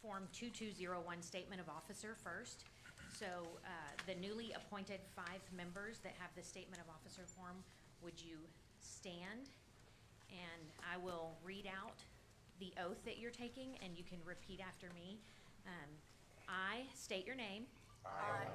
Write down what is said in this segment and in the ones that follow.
Form 2201 Statement of Officer first. So the newly appointed 5 members that have the Statement of Officer form, would you stand? And I will read out the oath that you're taking, and you can repeat after me. I state your name. I,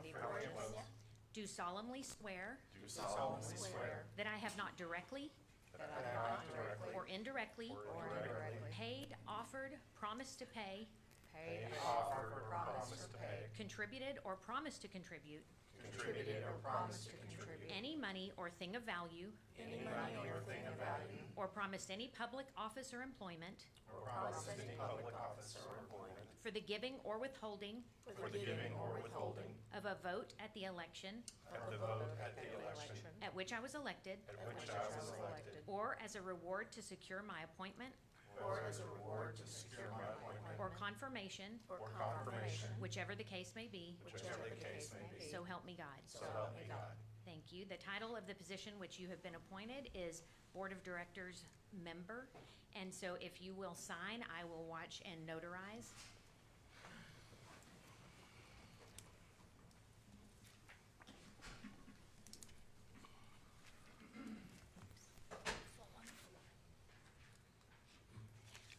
Do solemnly swear do solemnly swear that I have not directly that I have not directly or indirectly or indirectly paid, offered, promised to pay, paid, offered, or promised to pay, contributed, or promised to contribute contributed, or promised to contribute any money or thing of value, any money or thing of value, or promised any public office or employment or promised any public office or employment for the giving or withholding for the giving or withholding of a vote at the election of the vote at the election at which I was elected, at which I was elected, or as a reward to secure my appointment or as a reward to secure my appointment or confirmation, or confirmation, whichever the case may be, whichever the case may be. so help me God. So help me God. Thank you. The title of the position which you have been appointed is Board of Directors Member. And so if you will sign, I will watch and notarize.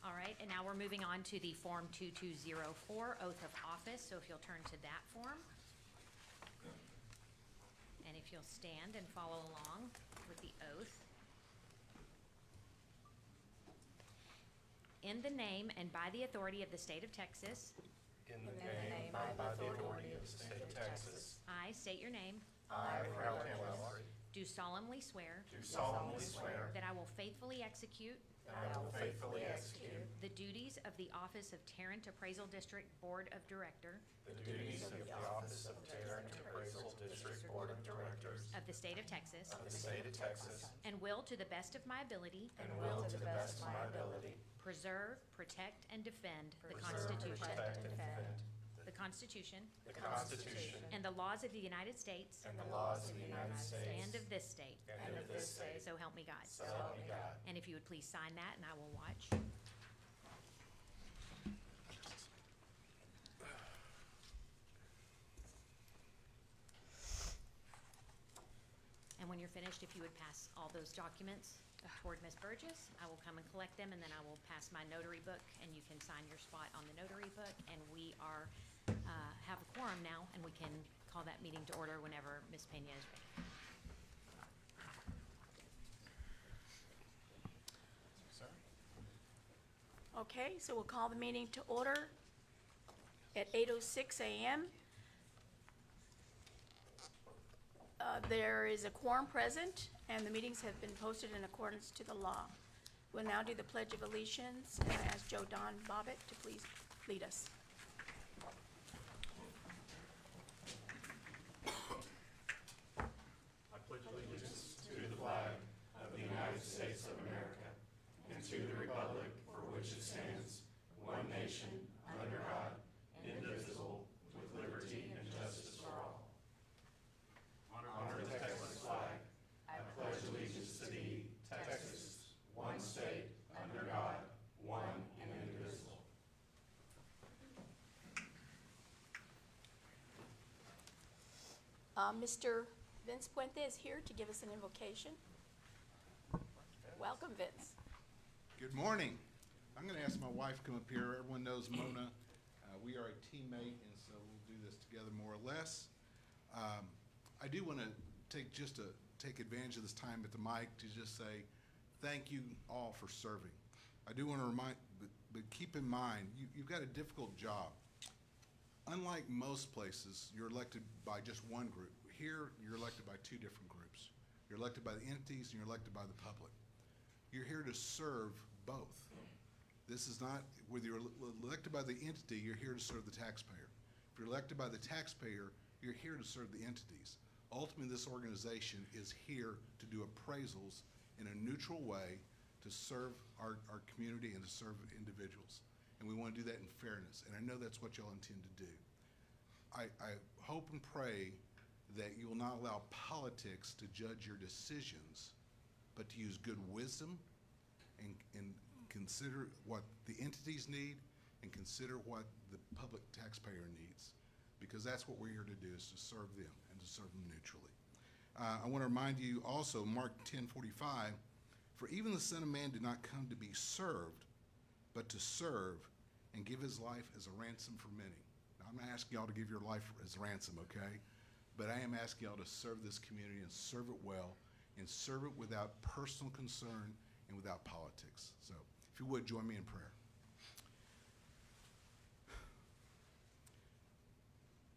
All right, and now we're moving on to the Form 2204, Oath of Office. So if you'll turn to that form. And if you'll stand and follow along with the oath. In the name and by the authority of the state of Texas, In the name and by the authority of the state of Texas, I state your name, I, Ralph Hamilton, do solemnly swear do solemnly swear that I will faithfully execute that I will faithfully execute the duties of the office of Tarrant Appraisal District Board of Director the duties of the office of Tarrant Appraisal District Board of Directors of the state of Texas, of the state of Texas, and will, to the best of my ability, and will to the best of my ability preserve, protect, and defend the preserve, Constitution, protect, and defend the Constitution, the Constitution and the laws of the United States and the laws of the United States and of this state. and of this state. So help me God. So help me God. And if you would please sign that, and I will watch. And when you're finished, if you would pass all those documents toward Ms. Burgess, I will come and collect them, and then I will pass my notary book, and you can sign your spot on the notary book. And we are, have a quorum now, and we can call that meeting to order whenever Ms. Pena is ready. Okay, so we'll call the meeting to order at 8:06 a.m. There is a quorum present, and the meetings have been posted in accordance to the law. We'll now do the Pledge of Allegiance, and I ask Joe Don Bobbitt to please lead us. I pledge allegiance to the flag of the United States of America and to the republic for which it stands, one nation, under God, indivisible, with liberty and justice for all. Honor the Texas flag. I pledge allegiance to thee, Texas, one state, under God, one and indivisible. Mr. Vince Puente is here to give us an invocation. Welcome, Vince. Good morning. I'm going to ask my wife to come up here. Everyone knows Mona. We are a teammate, and so we'll do this together more or less. I do want to take advantage of this time at the mic to just say thank you all for serving. I do want to remind, but keep in mind, you've got a difficult job. Unlike most places, you're elected by just one group. Here, you're elected by two different groups. You're elected by the entities, and you're elected by the public. You're here to serve both. This is not, whether you're elected by the entity, you're here to serve the taxpayer. If you're elected by the taxpayer, you're here to serve the entities. Ultimately, this organization is here to do appraisals in a neutral way to serve our community and to serve individuals. And we want to do that in fairness. And I know that's what y'all intend to do. I hope and pray that you will not allow politics to judge your decisions, but to use good wisdom and consider what the entities need and consider what the public taxpayer needs, because that's what we're here to do, is to serve them and to serve them neutrally. I want to remind you also, Mark 10:45, for even the Son of Man did not come to be served, but to serve and give his life as a ransom for many. Now, I'm not asking y'all to give your life as ransom, okay? But I am asking y'all to serve this community and serve it well and serve it without personal concern and without politics. So if you would, join me in prayer.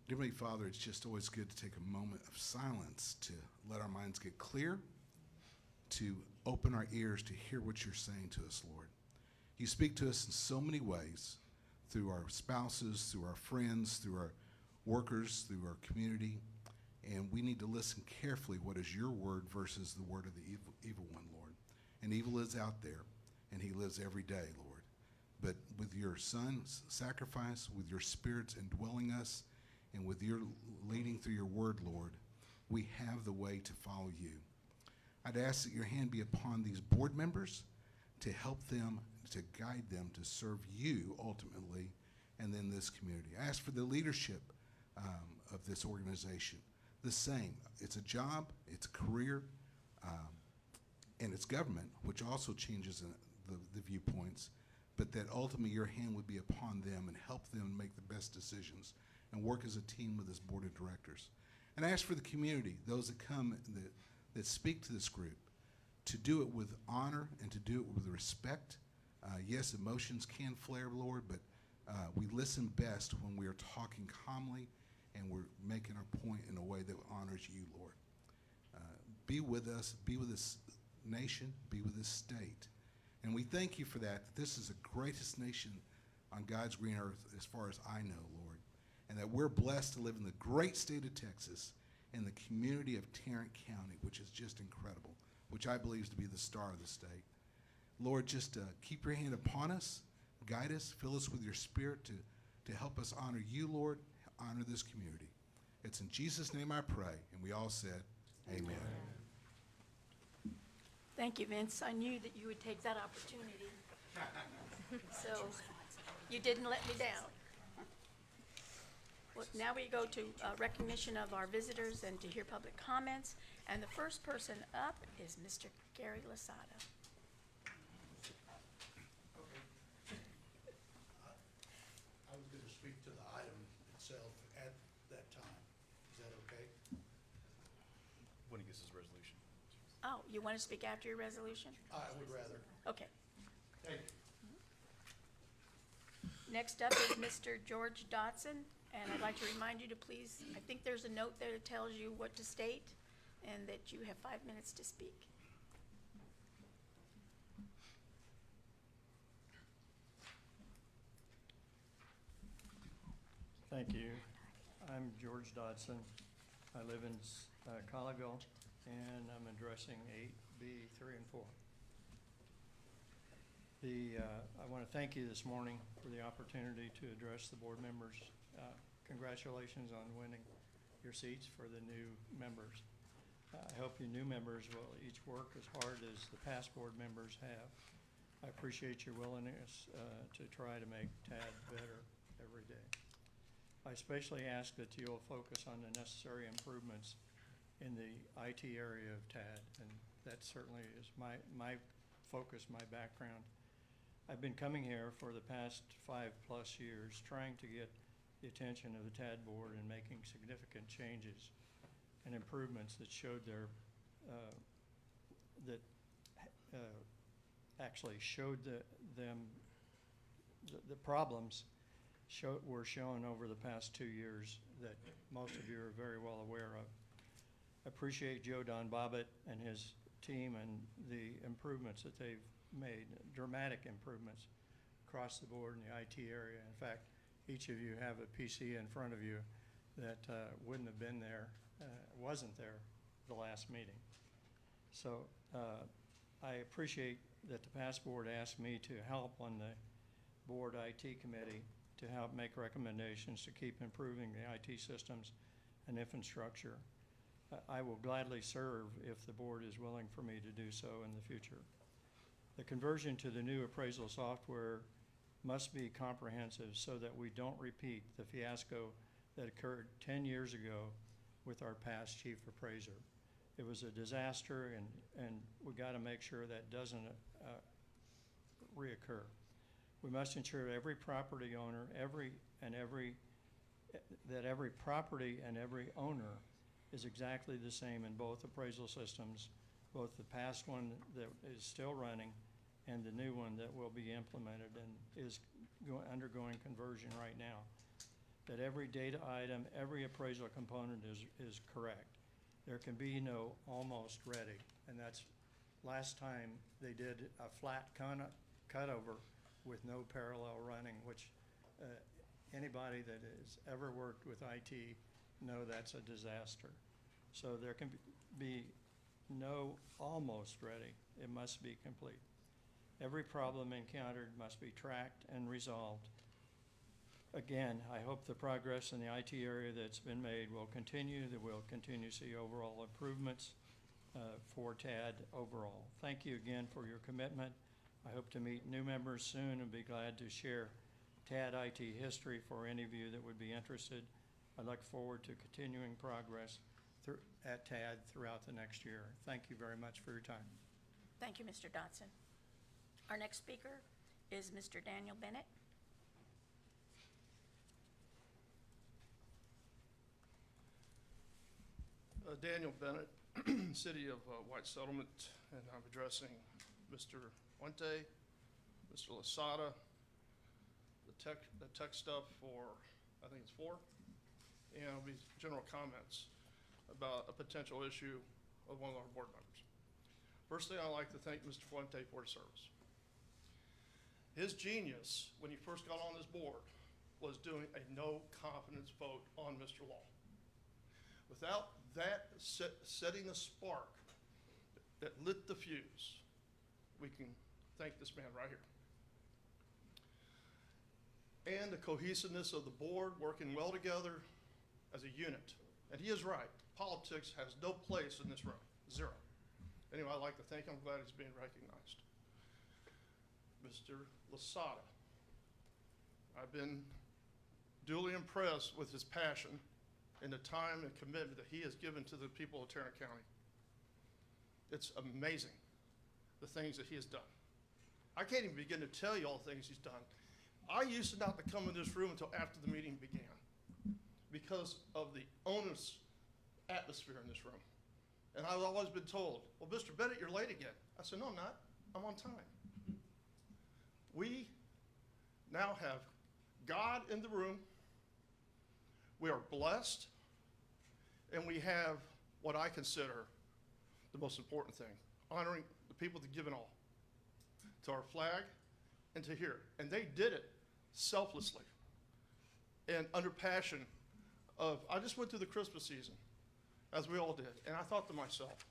Dear Heavenly Father, it's just always good to take a moment of silence to let our minds get clear, to open our ears to hear what you're saying to us, Lord. You speak to us in so many ways, through our spouses, through our friends, through our workers, through our community, and we need to listen carefully what is your word versus the word of the evil one, Lord. And evil is out there, and he lives every day, Lord. But with your Son's sacrifice, with your Spirit's indwelling us, and with your leading through your word, Lord, we have the way to follow you. I'd ask that your hand be upon these board members to help them, to guide them to serve you ultimately, and then this community. I ask for the leadership of this organization. The same. It's a job, it's a career, and it's government, which also changes the viewpoints, but that ultimately your hand would be upon them and help them make the best decisions and work as a team with this board of directors. And I ask for the community, those that come, that speak to this group, to do it with honor and to do it with respect. Yes, emotions can flare, Lord, but we listen best when we are talking calmly and we're making our point in a way that honors you, Lord. Be with us, be with this nation, be with this state. And we thank you for that. This is the greatest nation on God's green earth as far as I know, Lord. And that we're blessed to live in the great state of Texas and the community of Tarrant County, which is just incredible, which I believe is to be the star of the state. Lord, just keep your hand upon us, guide us, fill us with your Spirit to help us honor you, Lord, honor this community. It's in Jesus' name I pray, and we all said, amen. Thank you, Vince. I knew that you would take that opportunity. So you didn't let me down. Well, now we go to recognition of our visitors and to hear public comments. And the first person up is Mr. Gary Losada. I was going to speak to the item itself at that time. Is that okay? When he gets his resolution. Oh, you want to speak after your resolution? I would rather. Okay. Thank you. Next up is Mr. George Dotson, and I'd like to remind you to please, I think there's a note there that tells you what to state and that you have 5 minutes to speak. Thank you. I'm George Dodson. I live in Collegeville, and I'm addressing 8B, 3, and 4. I want to thank you this morning for the opportunity to address the board members. Congratulations on winning your seats for the new members. I hope your new members will each work as hard as the past board members have. I appreciate your willingness to try to make TAD better every day. I especially ask that you'll focus on the necessary improvements in the IT area of TAD, and that certainly is my focus, my background. I've been coming here for the past 5+ years trying to get the attention of the TAD board and making significant changes and improvements that showed actually showed the problems were shown over the past 2 years that most of you are very well aware of. I appreciate Joe Don Bobbitt and his team and the improvements that they've made, dramatic improvements across the board in the IT area. In fact, each of you have a PC in front of you that wouldn't have been there, wasn't there the last meeting. So I appreciate that the past board asked me to help on the board IT committee to help make recommendations to keep improving the IT systems and infrastructure. I will gladly serve if the board is willing for me to do so in the future. The conversion to the new appraisal software must be comprehensive so that we don't repeat the fiasco that occurred 10 years ago with our past chief appraiser. It was a disaster, and we got to make sure that doesn't reoccur. We must ensure every property owner, every property and every owner is exactly the same in both appraisal systems, both the past one that is still running and the new one that will be implemented and is undergoing conversion right now. That every data item, every appraisal component is correct. There can be no almost ready, and that's last time they did a flat cutover with no parallel running, which anybody that has ever worked with IT know that's a disaster. So there can be no almost ready. It must be complete. Every problem encountered must be tracked and resolved. Again, I hope the progress in the IT area that's been made will continue, that we'll continue to see overall improvements for TAD overall. Thank you again for your commitment. I hope to meet new members soon and be glad to share TAD IT history for any of you that would be interested. I look forward to continuing progress at TAD throughout the next year. Thank you very much for your time. Thank you, Mr. Dotson. Our next speaker is Mr. Daniel Bennett. Daniel Bennett, City of White Settlement, and I'm addressing Mr. Puente, Mr. Losada, the tech stuff for, I think it's 4, and it'll be general comments about a potential issue of one of our board members. Firstly, I'd like to thank Mr. Puente for his service. His genius, when he first got on this board, was doing a no confidence vote on Mr. Law. Without that setting the spark that lit the fuse, we can thank this man right here. And the cohesiveness of the board working well together as a unit. And he is right. Politics has no place in this room. 0. Anyway, I'd like to thank him. I'm glad he's being recognized. Mr. Losada. I've been duly impressed with his passion and the time and commitment that he has given to the people of Tarrant County. It's amazing, the things that he has done. I can't even begin to tell you all the things he's done. I used to not to come in this room until after the meeting began because of the onerous atmosphere in this room. And I've always been told, well, Mr. Bennett, you're late again. I said, no, I'm not. I'm on time. We now have God in the room. We are blessed, and we have what I consider the most important thing, honoring the people that give it all to our flag and to here. And they did it selflessly and under passion of, I just went through the Christmas season, as we all did, and I thought to myself,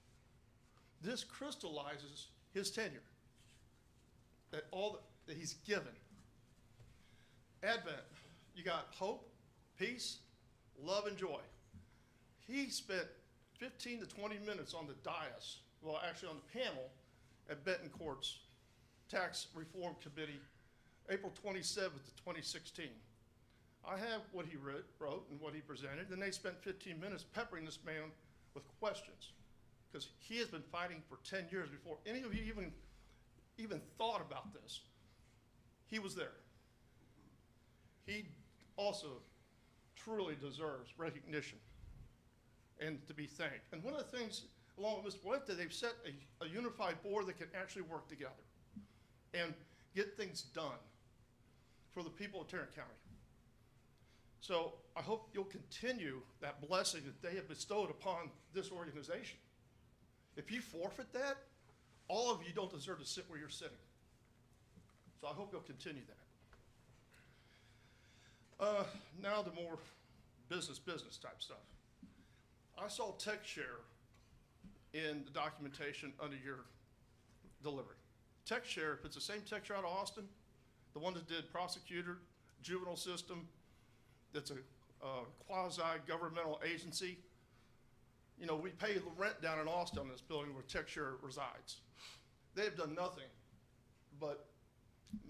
this crystallizes his tenure, that all that he's given. Advent, you got hope, peace, love, and joy. He spent 15 to 20 minutes on the dais, well, actually on the panel at Benton Court's Tax Reform Committee, April 27th, 2016. I have what he wrote and what he presented, and they spent 15 minutes peppering this man with questions, because he has been fighting for 10 years before any of you even thought about this. He was there. He also truly deserves recognition and to be thanked. And one of the things, along with Mr. Puente, they've set a unified board that can actually work together and get things done for the people of Tarrant County. So I hope you'll continue that blessing that they have bestowed upon this organization. If you forfeit that, all of you don't deserve to sit where you're sitting. So I hope you'll continue that. Now the more business type stuff. I saw TechShare in the documentation under your delivery. TechShare, if it's the same TechShare out of Austin, the one that did prosecutor, juvenile system, that's a quasi-governmental agency. You know, we pay the rent down in Austin on this building where TechShare resides. They have done nothing but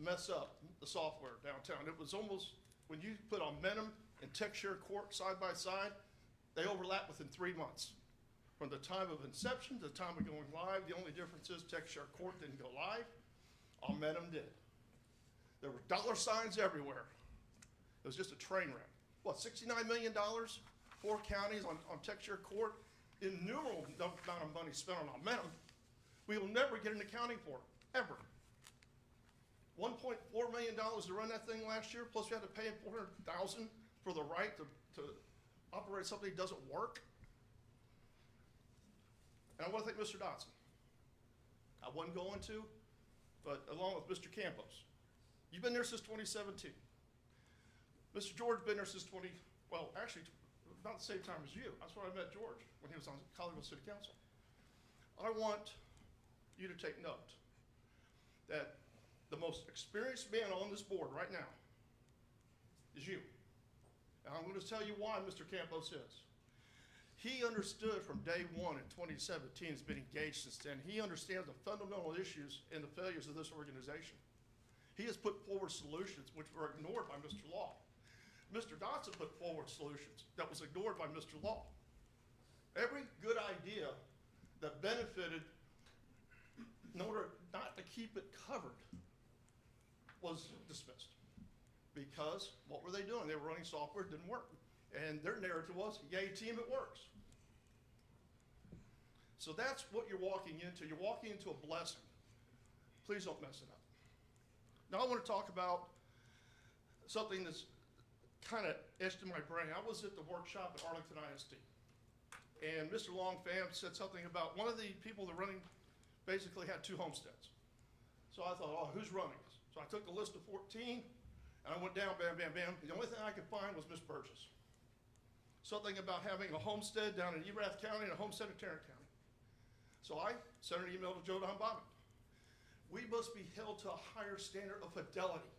mess up the software downtown. It was almost, when you put Momentum and TechShare Court side by side, they overlap within 3 months. From the time of inception to the time of going live, the only difference is TechShare Court didn't go live, Momentum did. There were dollar signs everywhere. It was just a train wreck. What, $69 million, 4 counties on TechShare Court, innumerable amount of money spent on Momentum. We will never get an accounting for it, ever. $1.4 million to run that thing last year, plus we had to pay him $400,000 for the right to operate something that doesn't work. And I want to thank Mr. Dotson. I wasn't going to, but along with Mr. Campos. You've been there since 2017. Mr. George been there since actually, about the same time as you. That's when I met George, when he was on Colleyville City Council. I want you to take note that the most experienced man on this board right now is you. And I'm going to tell you why Mr. Campos is. He understood from day one in 2017, has been engaged since then. He understands the fundamental issues and the failures of this organization. He has put forward solutions which were ignored by Mr. Law. Mr. Dotson put forward solutions that was ignored by Mr. Law. Every good idea that benefited, in order not to keep it covered, was dismissed. Because what were they doing? They were running software, it didn't work. And their narrative was, yay team, it works. So that's what you're walking into. You're walking into a blessing. Please don't mess it up. Now I want to talk about something that's kind of etched in my brain. I was at the workshop at Arlington ISD. And Mr. Longfam said something about one of the people that running basically had 2 homesteads. So I thought, oh, who's running this? So I took the list of 14, and I went down, bam, bam, bam. The only thing I could find was Miss Burgess. Something about having a homestead down in Erath County and a homestead in Tarrant County. So I sent an email to Joe Don Bobbitt. We must be held to a higher standard of fidelity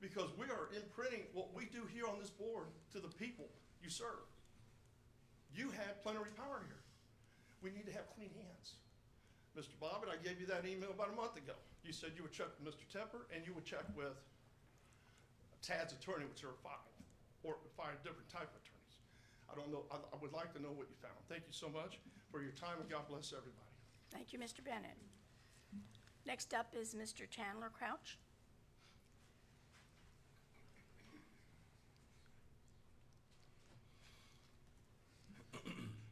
because we are imprinting what we do here on this board to the people you serve. You have plenary power here. We need to have clean hands. Mr. Bobbitt, I gave you that email about a month ago. You said you would check with Mr. Tepper and you would check with Tad's attorney, which are 5 different type of attorneys. I don't know, I would like to know what you found. Thank you so much for your time and God bless everybody. Thank you, Mr. Bennett. Next up is Mr. Chandler Crouch.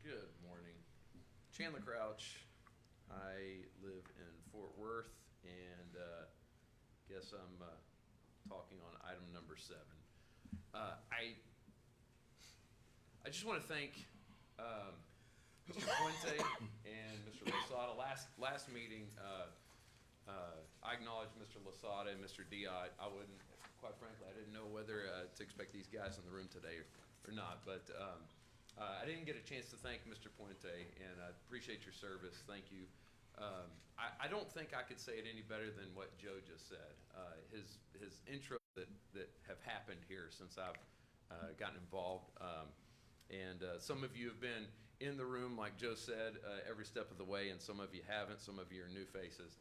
Good morning. Chandler Crouch. I live in Fort Worth and guess I'm talking on item number 7. I just want to thank Mr. Puente and Mr. Losada. Last meeting, I acknowledged Mr. Losada and Mr. Diot. I wouldn't, quite frankly, I didn't know whether to expect these guys in the room today or not, but I didn't get a chance to thank Mr. Puente, and I appreciate your service. Thank you. I don't think I could say it any better than what Joe just said. His intro that have happened here since I've gotten involved, and some of you have been in the room, like Joe said, every step of the way, and some of you haven't. Some of you are new faces.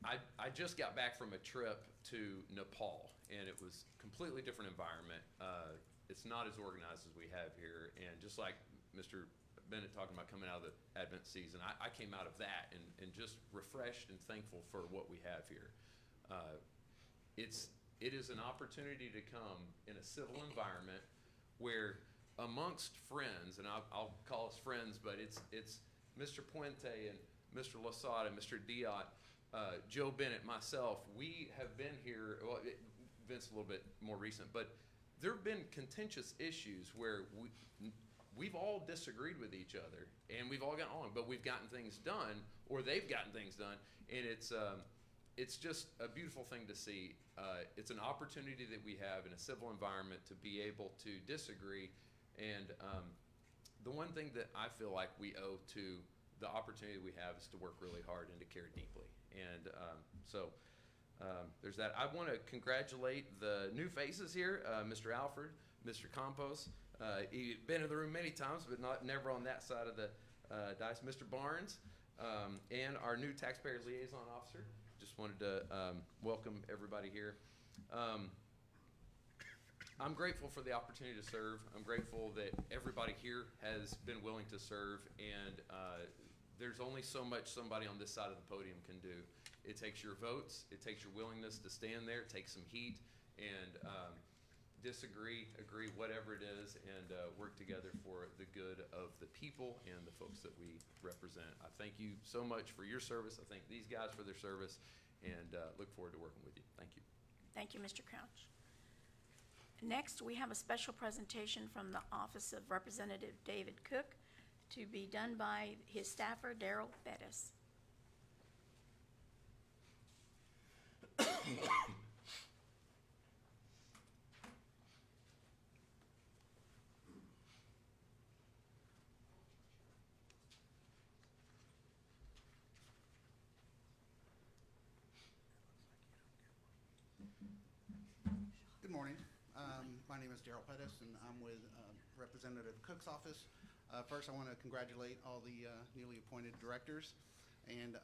I just got back from a trip to Nepal, and it was a completely different environment. It's not as organized as we have here, and just like Mr. Bennett talking about coming out of the Advent season, I came out of that and just refreshed and thankful for what we have here. It is an opportunity to come in a civil environment where amongst friends, and I'll call us friends, but it's Mr. Puente and Mr. Losada, Mr. Diot, Joe Bennett, myself. We have been here, well, Vince a little bit more recent, but there have been contentious issues where we've all disagreed with each other and we've all gotten along, but we've gotten things done, or they've gotten things done, and it's just a beautiful thing to see. It's an opportunity that we have in a civil environment to be able to disagree, and the one thing that I feel like we owe to the opportunity we have is to work really hard and to care deeply, and so there's that. I want to congratulate the new faces here, Mr. Alfred, Mr. Campos. He's been in the room many times, but never on that side of the dice. Mr. Barnes, and our new taxpayers liaison officer, just wanted to welcome everybody here. I'm grateful for the opportunity to serve. I'm grateful that everybody here has been willing to serve, and there's only so much somebody on this side of the podium can do. It takes your votes, it takes your willingness to stand there, it takes some heat, and disagree, agree, whatever it is, and work together for the good of the people and the folks that we represent. I thank you so much for your service. I thank these guys for their service, and look forward to working with you. Thank you. Thank you, Mr. Crouch. Next, we have a special presentation from the Office of Representative David Cook to be done by his staffer, Daryl Bettis. Good morning. My name is Daryl Pettis, and I'm with Representative Cook's office. First, I want to congratulate all the newly appointed directors, and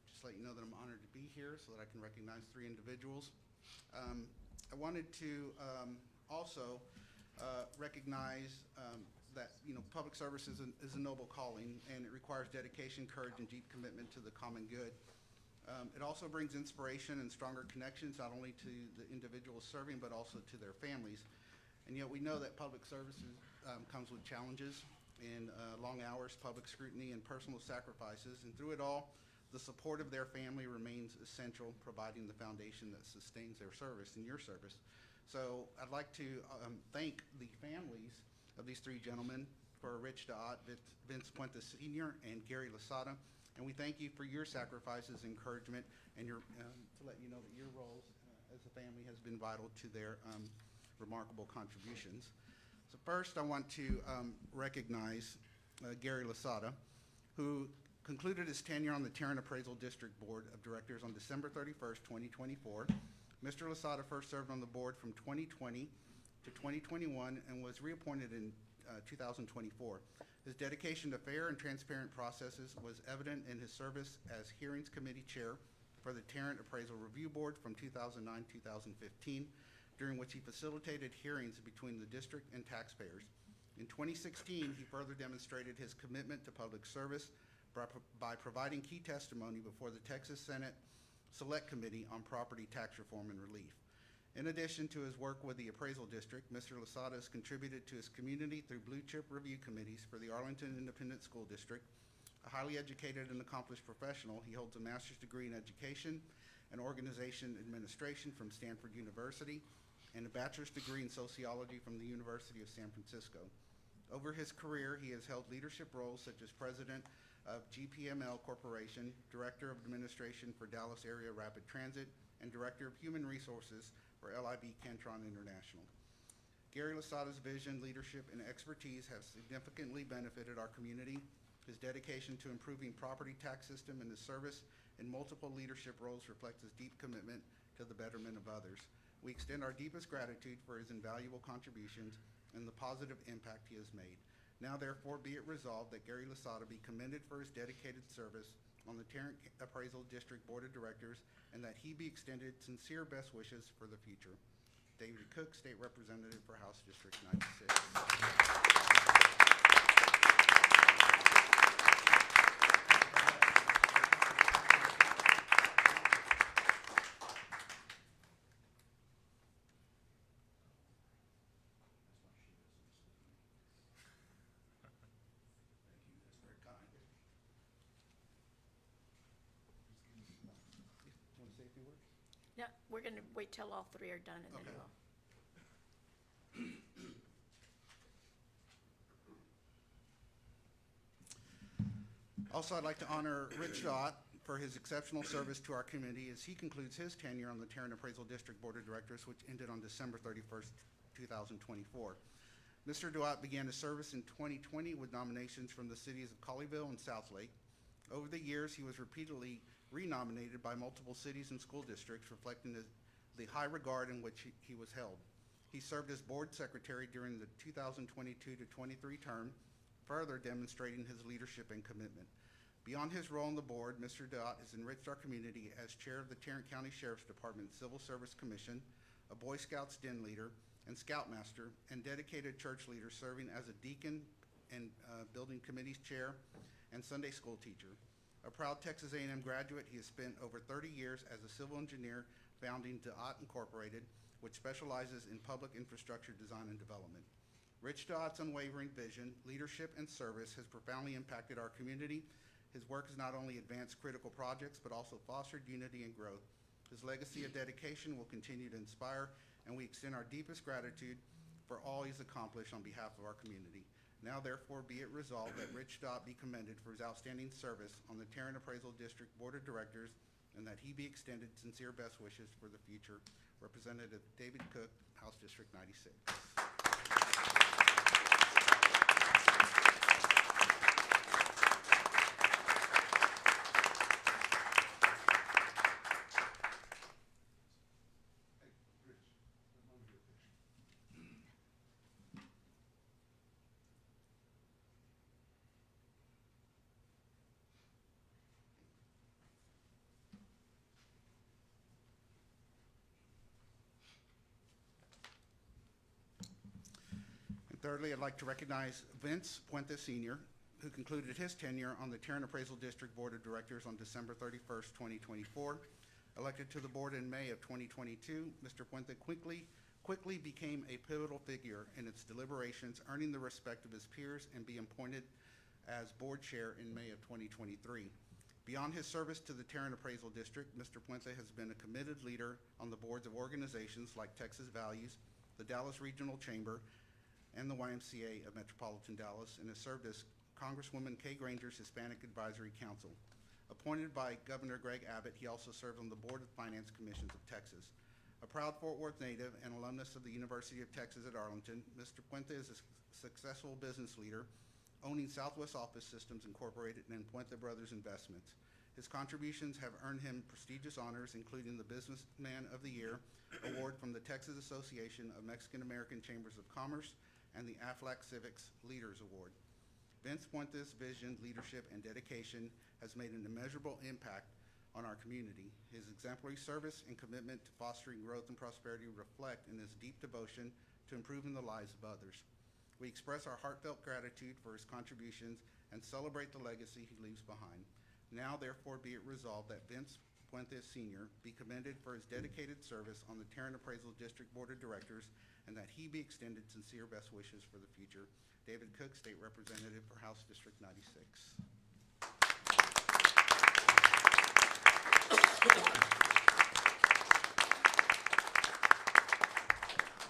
just let you know that I'm honored to be here so that I can recognize 3 individuals. I wanted to also recognize that public service is a noble calling, and it requires dedication, courage, and deep commitment to the common good. It also brings inspiration and stronger connections, not only to the individuals serving, but also to their families. And yet we know that public services comes with challenges and long hours, public scrutiny, and personal sacrifices. And through it all, the support of their family remains essential, providing the foundation that sustains their service and your service. So I'd like to thank the families of these 3 gentlemen, for Rich Dott, Vince Puente Sr., and Gary Losada. And we thank you for your sacrifices, encouragement, and your to let you know that your roles as a family has been vital to their remarkable contributions. So first, I want to recognize Gary Losada, who concluded his tenure on the Tarrant Appraisal District Board of Directors on December 31st, 2024. Mr. Losada first served on the board from 2020 to 2021 and was reappointed in 2024. His dedication to fair and transparent processes was evident in his service as Hearings Committee Chair for the Tarrant Appraisal Review Board from 2009-2015, during which he facilitated hearings between the district and taxpayers. In 2016, he further demonstrated his commitment to public service by providing key testimony before the Texas Senate Select Committee on Property Tax Reform and Relief. In addition to his work with the Appraisal District, Mr. Losada has contributed to his community through blue chip review committees for the Arlington Independent School District. A highly educated and accomplished professional, he holds a master's degree in education and organization administration from Stanford University and a bachelor's degree in sociology from the University of San Francisco. Over his career, he has held leadership roles such as president of GPML Corporation, director of administration for Dallas Area Rapid Transit, and director of human resources for LIB Cantron International. Gary Losada's vision, leadership, and expertise have significantly benefited our community. His dedication to improving property tax system and his service in multiple leadership roles reflects his deep commitment to the betterment of others. We extend our deepest gratitude for his invaluable contributions and the positive impact he has made. Now, therefore, be it resolved that Gary Losada be commended for his dedicated service on the Tarrant Appraisal District Board of Directors, and that he be extended sincere best wishes for the future. David Cook, State Representative for House District 96. No, we're going to wait till all 3 are done and then Okay. we'll. Also, I'd like to honor Rich Dott for his exceptional service to our community as he concludes his tenure on the Tarrant Appraisal District Board of Directors, which ended on December 31st, 2024. Mr. Dott began his service in 2020 with nominations from the cities of Colleyville and Southlake. Over the years, he was repeatedly renominated by multiple cities and school districts, reflecting the high regard in which he was held. He served as board secretary during the 2022 to 23 term, further demonstrating his leadership and commitment. Beyond his role on the board, Mr. Dott has enriched our community as chair of the Tarrant County Sheriff's Department Civil Service Commission, a Boy Scouts den leader and Scoutmaster, and dedicated church leader serving as a deacon and building committee's chair and Sunday school teacher. A proud Texas A&M graduate, he has spent over 30 years as a civil engineer founding Dott Incorporated, which specializes in public infrastructure design and development. Rich Dott's unwavering vision, leadership, and service has profoundly impacted our community. His work has not only advanced critical projects, but also fostered unity and growth. His legacy of dedication will continue to inspire, and we extend our deepest gratitude for all he's accomplished on behalf of our community. Now, therefore, be it resolved that Rich Dott be commended for his outstanding service on the Tarrant Appraisal District Board of Directors, and that he be extended sincere best wishes for the future. Representative David Cook, House District 96. Thirdly, I'd like to recognize Vince Puente Sr., who concluded his tenure on the Tarrant Appraisal District Board of Directors on December 31st, 2024. Elected to the board in May of 2022, Mr. Puente quickly became a pivotal figure in its deliberations, earning the respect of his peers and being appointed as board chair in May of 2023. Beyond his service to the Tarrant Appraisal District, Mr. Puente has been a committed leader on the boards of organizations like Texas Values, the Dallas Regional Chamber, and the YMCA of Metropolitan Dallas, and has served as Congresswoman Kay Granger's Hispanic Advisory Council. Appointed by Governor Greg Abbott, he also served on the Board of Finance Commissions of Texas. A proud Fort Worth native and alumnus of the University of Texas at Arlington, Mr. Puente is a successful business leader, owning Southwest Office Systems Incorporated and Puente Brothers Investments. His contributions have earned him prestigious honors, including the Businessman of the Year Award from the Texas Association of Mexican American Chambers of Commerce and the Aflac Civics Leaders Award. Vince Puente's vision, leadership, and dedication has made an immeasurable impact on our community. His exemplary service and commitment to fostering growth and prosperity reflect in his deep devotion to improving the lives of others. We express our heartfelt gratitude for his contributions and celebrate the legacy he leaves behind. Now, therefore, be it resolved that Vince Puente Sr. be commended for his dedicated service on the Tarrant Appraisal District Board of Directors, and that he be extended sincere best wishes for the future. David Cook, State Representative for House District 96.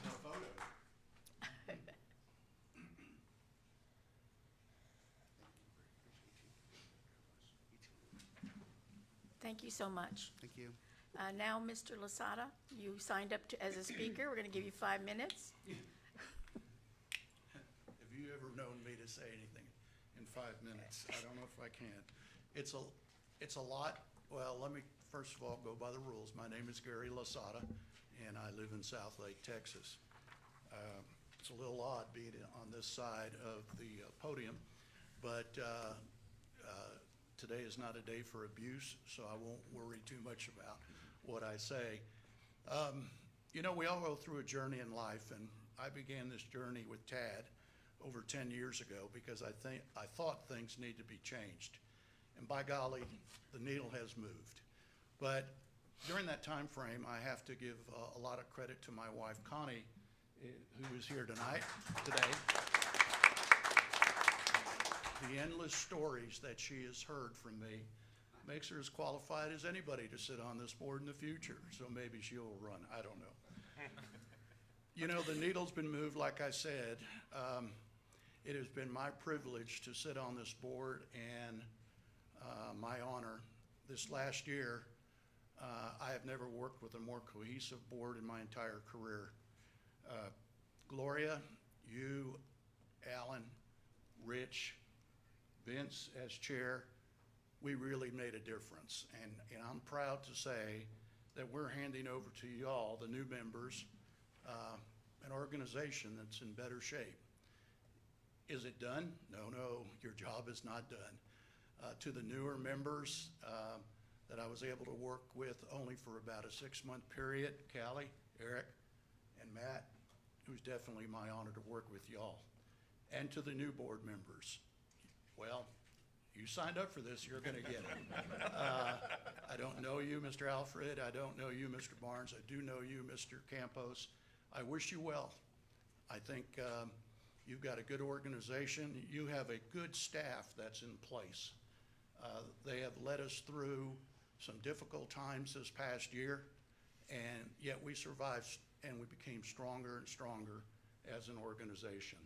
No photos. Thank you so much. Thank you. Now, Mr. Losada, you signed up as a speaker. We're going to give you 5 minutes. Have you ever known me to say anything in 5 minutes? I don't know if I can. It's a lot. Well, let me first of all go by the rules. My name is Gary Losada, and I live in South Lake, Texas. It's a little odd being on this side of the podium, but today is not a day for abuse, so I won't worry too much about what I say. You know, we all go through a journey in life, and I began this journey with Tad over 10 years ago because I thought things need to be changed. And by golly, the needle has moved. But during that time frame, I have to give a lot of credit to my wife, Connie, who is here today. The endless stories that she has heard from me makes her as qualified as anybody to sit on this board in the future. So maybe she'll run, I don't know. You know, the needle's been moved, like I said. It has been my privilege to sit on this board and my honor. This last year, I have never worked with a more cohesive board in my entire career. Gloria, you, Alan, Rich, Vince as chair, we really made a difference. And I'm proud to say that we're handing over to y'all, the new members, an organization that's in better shape. Is it done? No, your job is not done. To the newer members that I was able to work with only for about a 6-month period, Callie, Eric, and Matt, it was definitely my honor to work with y'all. And to the new board members, well, you signed up for this, you're gonna get it. I don't know you, Mr. Alfred, I don't know you, Mr. Barnes, I do know you, Mr. Campos. I wish you well. I think you've got a good organization, you have a good staff that's in place. They have led us through some difficult times this past year, and yet we survived and we became stronger and stronger as an organization.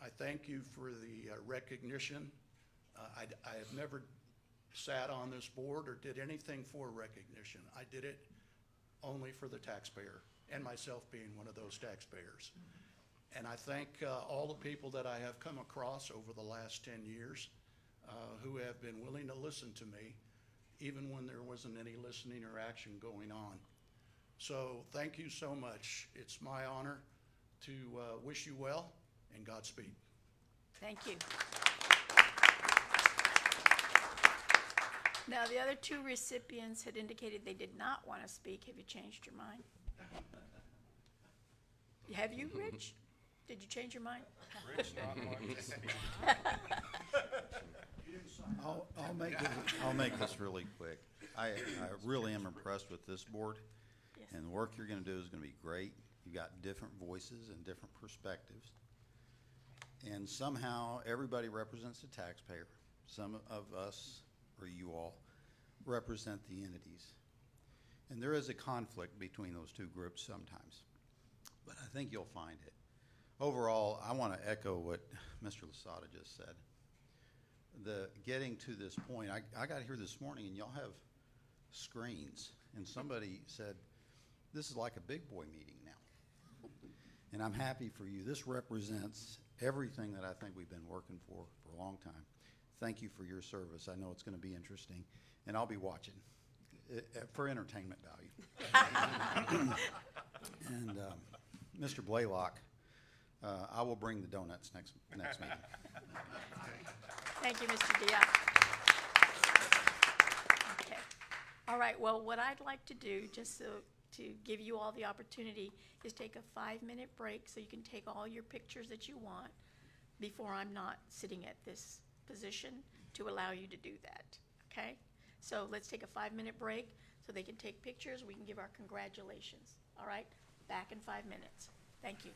I thank you for the recognition. I have never sat on this board or did anything for recognition. I did it only for the taxpayer, and myself being one of those taxpayers. And I thank all the people that I have come across over the last 10 years who have been willing to listen to me, even when there wasn't any listening or action going on. So thank you so much. It's my honor to wish you well and Godspeed. Thank you. Now, the other two recipients had indicated they did not want to speak. Have you changed your mind? Have you, Rich? Did you change your mind? Rich not wanting to speak. I'll make this really quick. I really am impressed with this board, Yes. and the work you're gonna do is gonna be great. You've got different voices and different perspectives. And somehow, everybody represents the taxpayer. Some of us, or you all, represent the entities. And there is a conflict between those two groups sometimes, but I think you'll find it. Overall, I wanna echo what Mr. Losada just said. The getting to this point, I got here this morning and y'all have screens, and somebody said, this is like a big boy meeting now. And I'm happy for you. This represents everything that I think we've been working for a long time. Thank you for your service. I know it's gonna be interesting, and I'll be watching for entertainment value. And Mr. Blaylock, I will bring the donuts next meeting. Thank you, Mr. Diaz. Okay. All right, well, what I'd like to do, just so to give you all the opportunity, is take a 5-minute break so you can take all your pictures that you want before I'm not sitting at this position to allow you to do that, okay? So let's take a 5-minute break so they can take pictures. We can give our congratulations, all right? Back in 5 minutes. Thank you.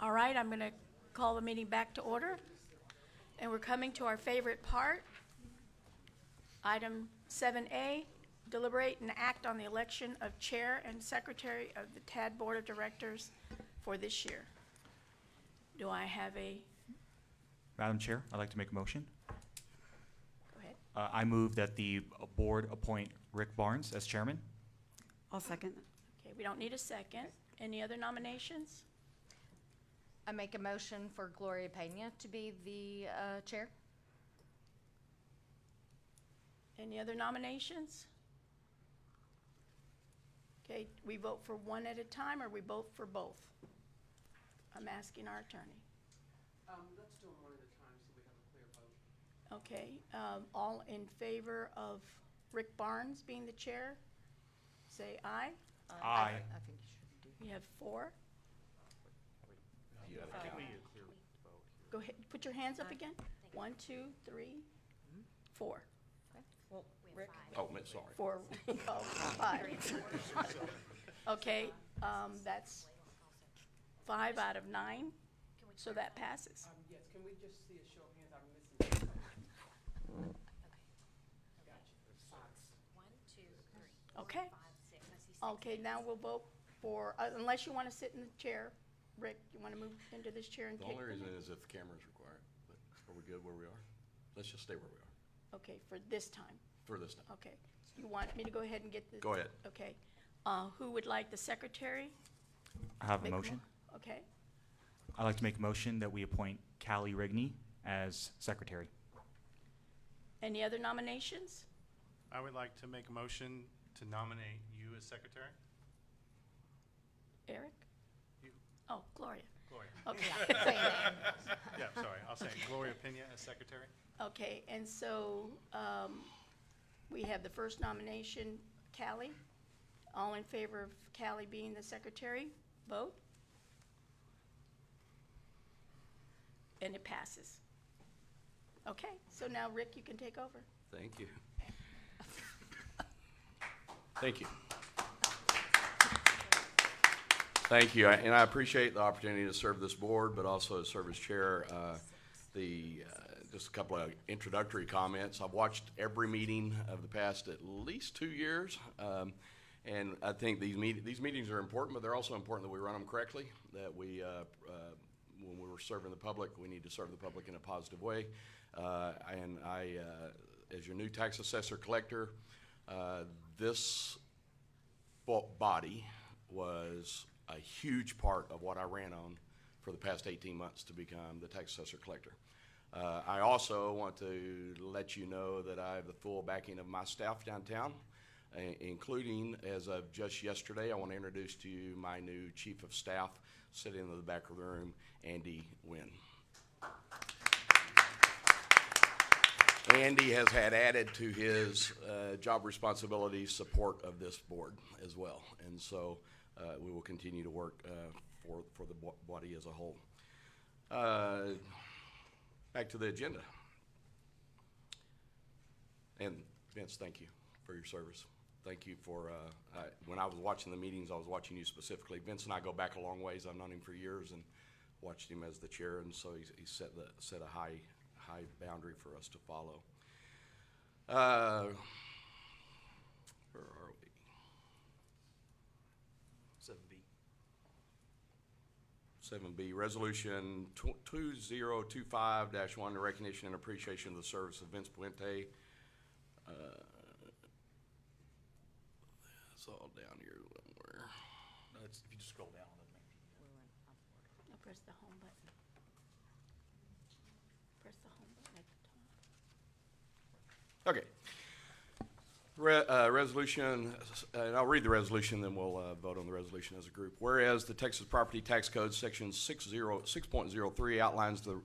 All right, I'm going to call the meeting back to order. And we're coming to our favorite part. Item 7A, deliberate and act on the election of chair and secretary of the TAD Board of Directors for this year. Do I have a, Madam Chair, I'd like to make a motion. go ahead. I move that the board appoint Rick Barnes as chairman. I'll second. Okay, we don't need a second. Any other nominations? I make a motion for Gloria Pena to be the chair. Any other nominations? Okay, we vote for one at a time, or we vote for both? I'm asking our attorney. Let's do them one at a time so we have a clear vote. Okay, all in favor of Rick Barnes being the chair, say aye. Aye. I think you should do. We have 4. You have a count. Go ahead, put your hands up again. 1, 2, 3, 4. Okay. Well, Rick, Oh, sorry. 4, oh, 5. Okay, that's 5 out of 9, so that passes. Yes, can we just see a show of hands? I'm missing. One, two, three, Okay, 5, 6. I see 6. okay, now we'll vote for, unless you want to sit in the chair. Rick, you want to move into this chair and The take only the reason minute? is if the camera's required, but are we good where we are? Let's just stay where we are Okay, for this time. for this time. Okay, you want me to go ahead and get the? Go ahead. Okay, who would like the secretary? I have a Make motion. Okay, I'd like to make a motion that we appoint Callie Rigney as secretary. any other nominations? I would like to make a motion to nominate you as secretary. Eric? You. Oh, Gloria. Gloria. Okay. Yeah, sorry, I'll say Gloria Pena as secretary. Okay, and so, we have the first nomination, Callie. All in favor of Callie being the secretary, vote. And it passes. Okay, so now Rick, you can take over. Thank you. Thank you. Thank you, and I appreciate the opportunity to serve this board, but also to serve as chair. Just a couple of introductory comments. I've watched every meeting of the past at least 2 years, and I think these meetings are important, but they're also important that we run them correctly, that we, when we're serving the public, we need to serve the public in a positive way. And I, as your new tax assessor collector, this body was a huge part of what I ran on for the past 18 months to become the tax assessor collector. I also want to let you know that I have the full backing of my staff downtown, including, as of just yesterday, I want to introduce to you my new chief of staff sitting in the back of the room, Andy Wynn. Andy has had added to his job responsibilities support of this board as well, and so we will continue to work for the body as a whole. Back to the agenda. And Vince, thank you for your service. Thank you for, when I was watching the meetings, I was watching you specifically. Vince and I go back a long ways. I've known him for years and watched him as the chair, and so he set a high boundary for us to follow. Where are we? 7B, Resolution 2025-1, the recognition and appreciation of the service of Vince Puente. It's all down here somewhere. If you just scroll down. Now press the home button. Press the home button at the top. Okay. Resolution, and I'll read the resolution, then we'll vote on the resolution as a group. Whereas the Texas Property Tax Code, Section 6.03 outlines the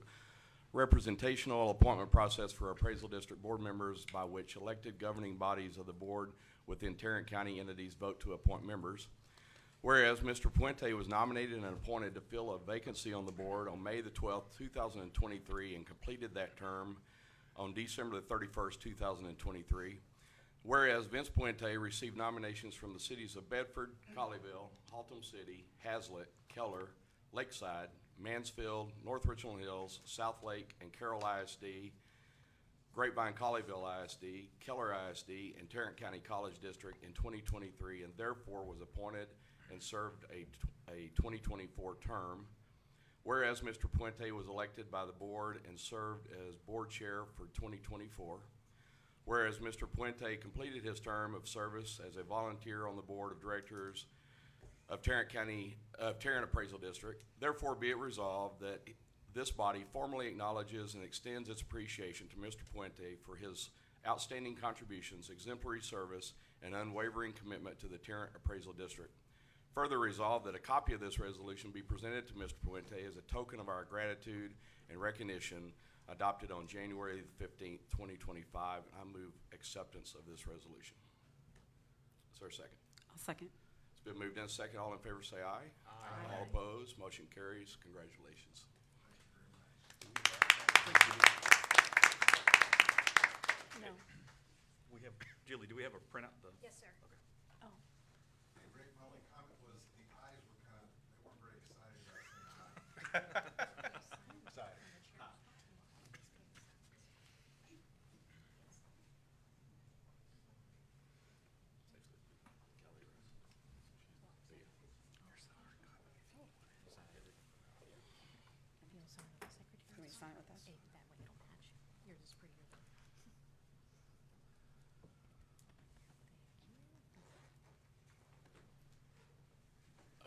representational appointment process for appraisal district board members by which elected governing bodies of the board within Tarrant County entities vote to appoint members. Whereas Mr. Puente was nominated and appointed to fill a vacancy on the board on May the 12th, 2023, and completed that term on December the 31st, 2023. Whereas Vince Puente received nominations from the cities of Bedford, Colleyville, Haltom City, Hazlet, Keller, Lakeside, Mansfield, North Richland Hills, South Lake, and Carroll ISD, Grapevine Colleyville ISD, Keller ISD, and Tarrant County College District in 2023, and therefore was appointed and served a 2024 term. Whereas Mr. Puente was elected by the board and served as board chair for 2024. Whereas Mr. Puente completed his term of service as a volunteer on the board of directors of Tarrant Appraisal District. Therefore be it resolved that this body formally acknowledges and extends its appreciation to Mr. Puente for his outstanding contributions, exemplary service, and unwavering commitment to the Tarrant Appraisal District. Further resolved that a copy of this resolution be presented to Mr. Puente as a token of our gratitude and recognition, adopted on January 15th, 2025. I move acceptance of this resolution. Is there a second? I'll second. It's been moved and second. All in favor say aye. Aye. All opposed, motion carries. Congratulations. No. We have, Julie, do we have a printout? Yes, sir. Oh. Hey, Rick, my only comment was the eyes were they weren't very excited about saying aye. Can we sign with us? That way it'll match. Yours is prettier.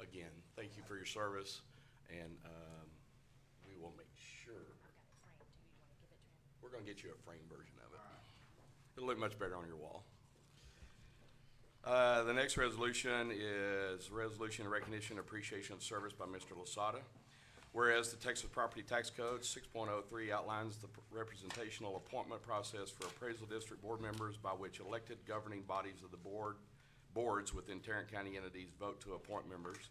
Again, thank you for your service, and we will make sure. We're going to get you a framed version of it. It'll look much better on your wall. The next resolution is resolution in recognition and appreciation of service by Mr. Losada. Whereas the Texas Property Tax Code 6.03 outlines the representational appointment process for appraisal district board members by which elected governing bodies of the boards within Tarrant County entities vote to appoint members.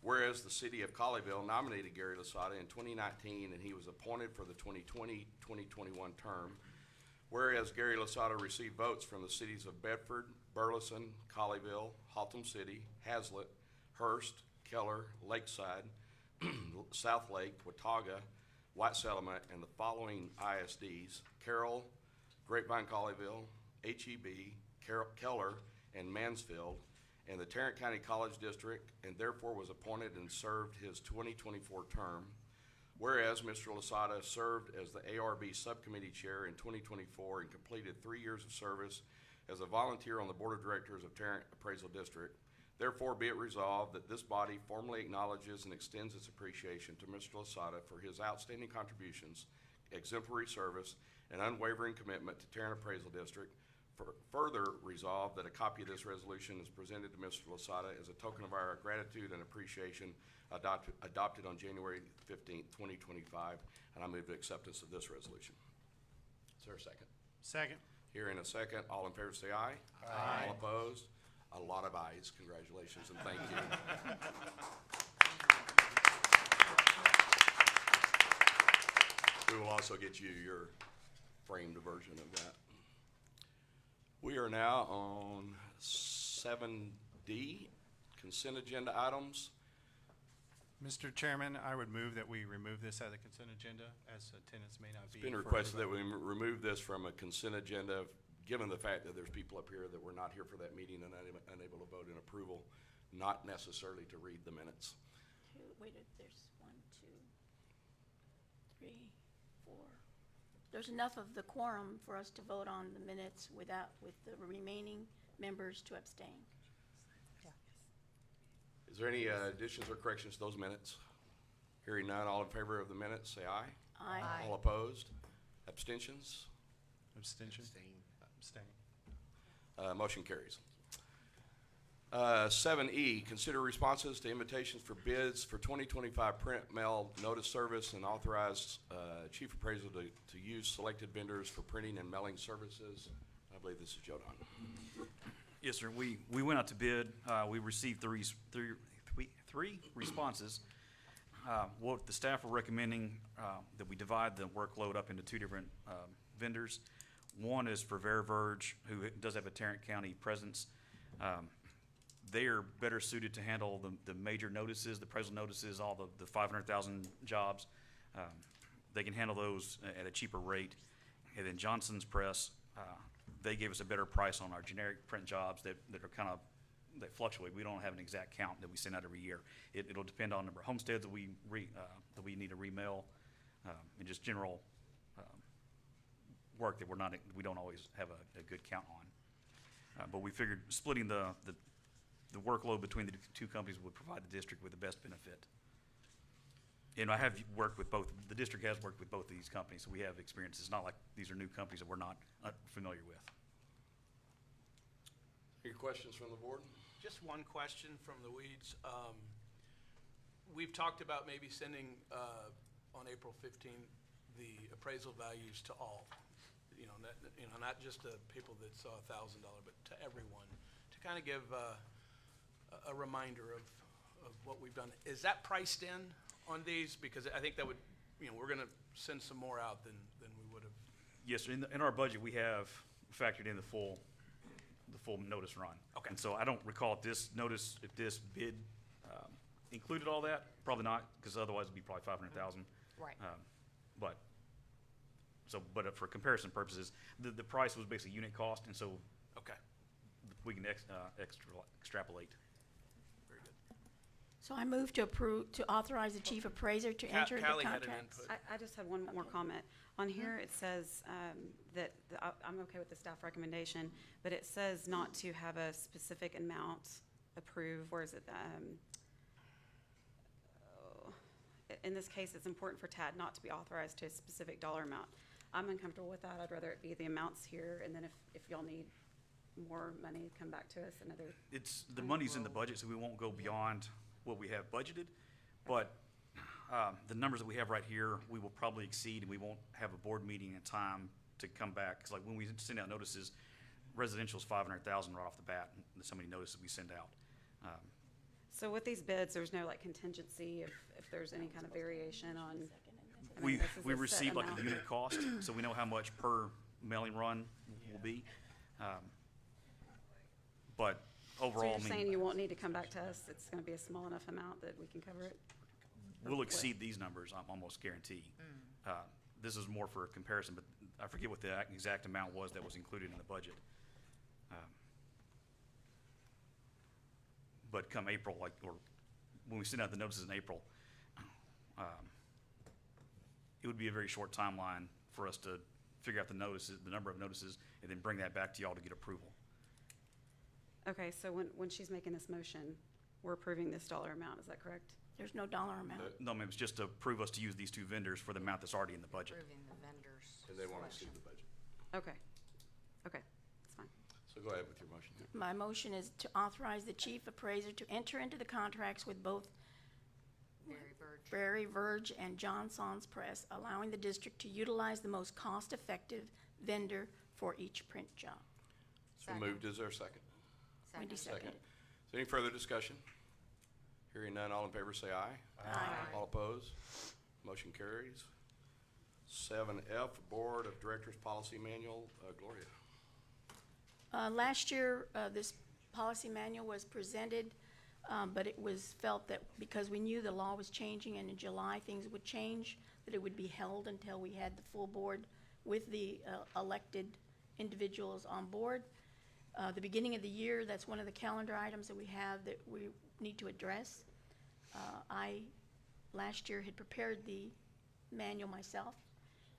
Whereas the city of Colleyville nominated Gary Losada in 2019 and he was appointed for the 2020-2021 term. Whereas Gary Losada received votes from the cities of Bedford, Burleson, Colleyville, Haltom City, Hazlet, Hurst, Keller, Lakeside, South Lake, Watauga, White Settlement, and the following ISDs: Carroll, Grapevine Colleyville, HEB, Keller, and Mansfield, and the Tarrant County College District, and therefore was appointed and served his 2024 term. Whereas Mr. Losada served as the ARB Subcommittee Chair in 2024 and completed 3 years of service as a volunteer on the Board of Directors of Tarrant Appraisal District. Therefore be it resolved that this body formally acknowledges and extends its appreciation to Mr. Losada for his outstanding contributions, exemplary service, and unwavering commitment to Tarrant Appraisal District. Further resolved that a copy of this resolution is presented to Mr. Losada as a token of our gratitude and appreciation, adopted on January 15th, 2025, and I move to acceptance of this resolution. Is there a second? Second. Here in a second. All in favor say aye. Aye. All opposed? A lot of ayes. Congratulations and thank you. We will also get you your framed version of that. We are now on 7D, consent agenda items. Mr. Chairman, I would move that we remove this out of the consent agenda, as attendance may not be. It's been for requested that everybody. we remove this from a consent agenda, given the fact that there's people up here that were not here for that meeting and unable to vote in approval, not necessarily to read the minutes. Wait, there's 1, 2, 3, 4. There's enough of the quorum for us to vote on the minutes with the remaining members to abstain. Is there any additions or corrections to those minutes? Hearing none, all in favor of the minutes, say aye. Aye. All opposed? Abstentions? Abstention? Abstain. Motion carries. 7E, consider responses to invitations for bids for 2025 print mail notice service and authorize chief appraiser to use selected vendors for printing and mailing services. I believe this is Joe Don. Yes, sir. We went out to bid. We received three responses. What the staff are recommending that we divide the workload up into two different vendors. One is for Veriverge, who does have a Tarrant County presence. they are better suited to handle the major notices, the appraisal notices, all the 500,000 jobs. They can handle those at a cheaper rate. And then Johnson's Press, they gave us a better price on our generic print jobs that are kind of, that fluctuate. We don't have an exact count that we send out every year. It'll depend on the number of homesteads that we need to remail, and just general work that we don't always have a good count on. But we figured splitting the workload between the two companies would provide the district with the best benefit. And I have worked with both, the district has worked with both of these companies, so we have experience. It's not like these are new companies that we're not familiar with. Any questions from the board? Just one question from the weeds. We've talked about maybe sending, on April 15th, the appraisal values to all. Not just to people that saw $1,000, but to everyone, to kind of give a reminder of what we've done. Is that priced in on these? Because I think that would, we're going to send some more out than we would have. Yes, sir. In our budget, we have factored in the full notice run. Okay. And so I don't recall if this bid included all that. Probably not, because otherwise it'd be probably 500,000. Right. But for comparison purposes, the price was basically unit cost, and so Okay. we can extrapolate. Very good. So I move to authorize the chief appraiser to enter into Callie had an contracts. input. I just had one more comment. On here, it says I'm okay with the staff recommendation, but it says not to have a specific amount approved, or is it, in this case, it's important for TAD not to be authorized to a specific dollar amount. I'm uncomfortable with that. I'd rather it be the amounts here, and then if y'all need more money, come back to us another. The money's in the budget, so we won't go beyond what we have budgeted. But the numbers that we have right here, we will probably exceed, and we won't have a board meeting in time to come back. Because like when we send out notices, residential is 500,000 right off the bat, and so many notices we send out. So with these bids, there's no like contingency if there's any kind of variation on. We this is a set receive like amount. a unit cost, so we know how much per mailing run will be. But So overall, you're saying you won't need to come back to us? It's going to be a small enough amount that we can cover it? we'll exceed these numbers, I'm almost guaranteed. This is more for a comparison, but I forget what the exact amount was that was included in the budget. But come April, or when we send out the notices in April, it would be a very short timeline for us to figure out the notices, the number of notices, and then bring that back to y'all to get approval. Okay, so when she's making this motion, we're approving this dollar amount, is that correct? There's no dollar amount. No, ma'am, it's just to approve us to use these two vendors for the amount that's already in the budget. Approving the vendors. And they won't exceed the budget. Okay, that's fine. So go ahead with your motion. My motion is to authorize the chief appraiser to enter into the contracts with both Prairie Verge and Johnson's Press, allowing the district to utilize the most cost-effective vendor for each print job. So moved, is there a second? Wendy seconded. Is there any further discussion? Hearing none, all in favor say aye. Aye. All opposed? Motion carries. 7F, Board of Directors Policy Manual, Gloria. Last year, this policy manual was presented, but it was felt that because we knew the law was changing and in July things would change, that it would be held until we had the full board with the elected individuals on board. The beginning of the year, that's one of the calendar items that we have that we need to address. I, last year, had prepared the manual myself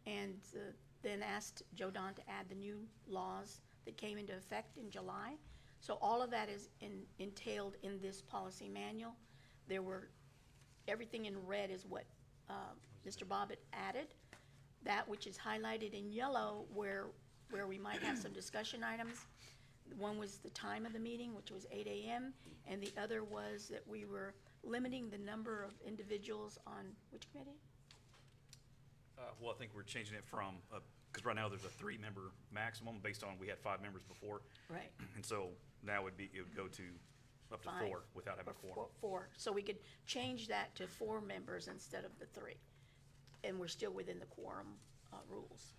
and then asked Joe Don to add the new laws that came into effect in July. So all of that is entailed in this policy manual. There were, everything in red is what Mr. Bobbitt added. That which is highlighted in yellow where we might have some discussion items. One was the time of the meeting, which was 8 a.m., and the other was that we were limiting the number of individuals on which committee? Well, I think we're changing it from, because right now there's a 3-member maximum based on, we had 5 members before. Right. And so now it would go to up to 4 without having a quorum. Four. So we could change that to 4 members instead of the 3. And we're still within the quorum rules.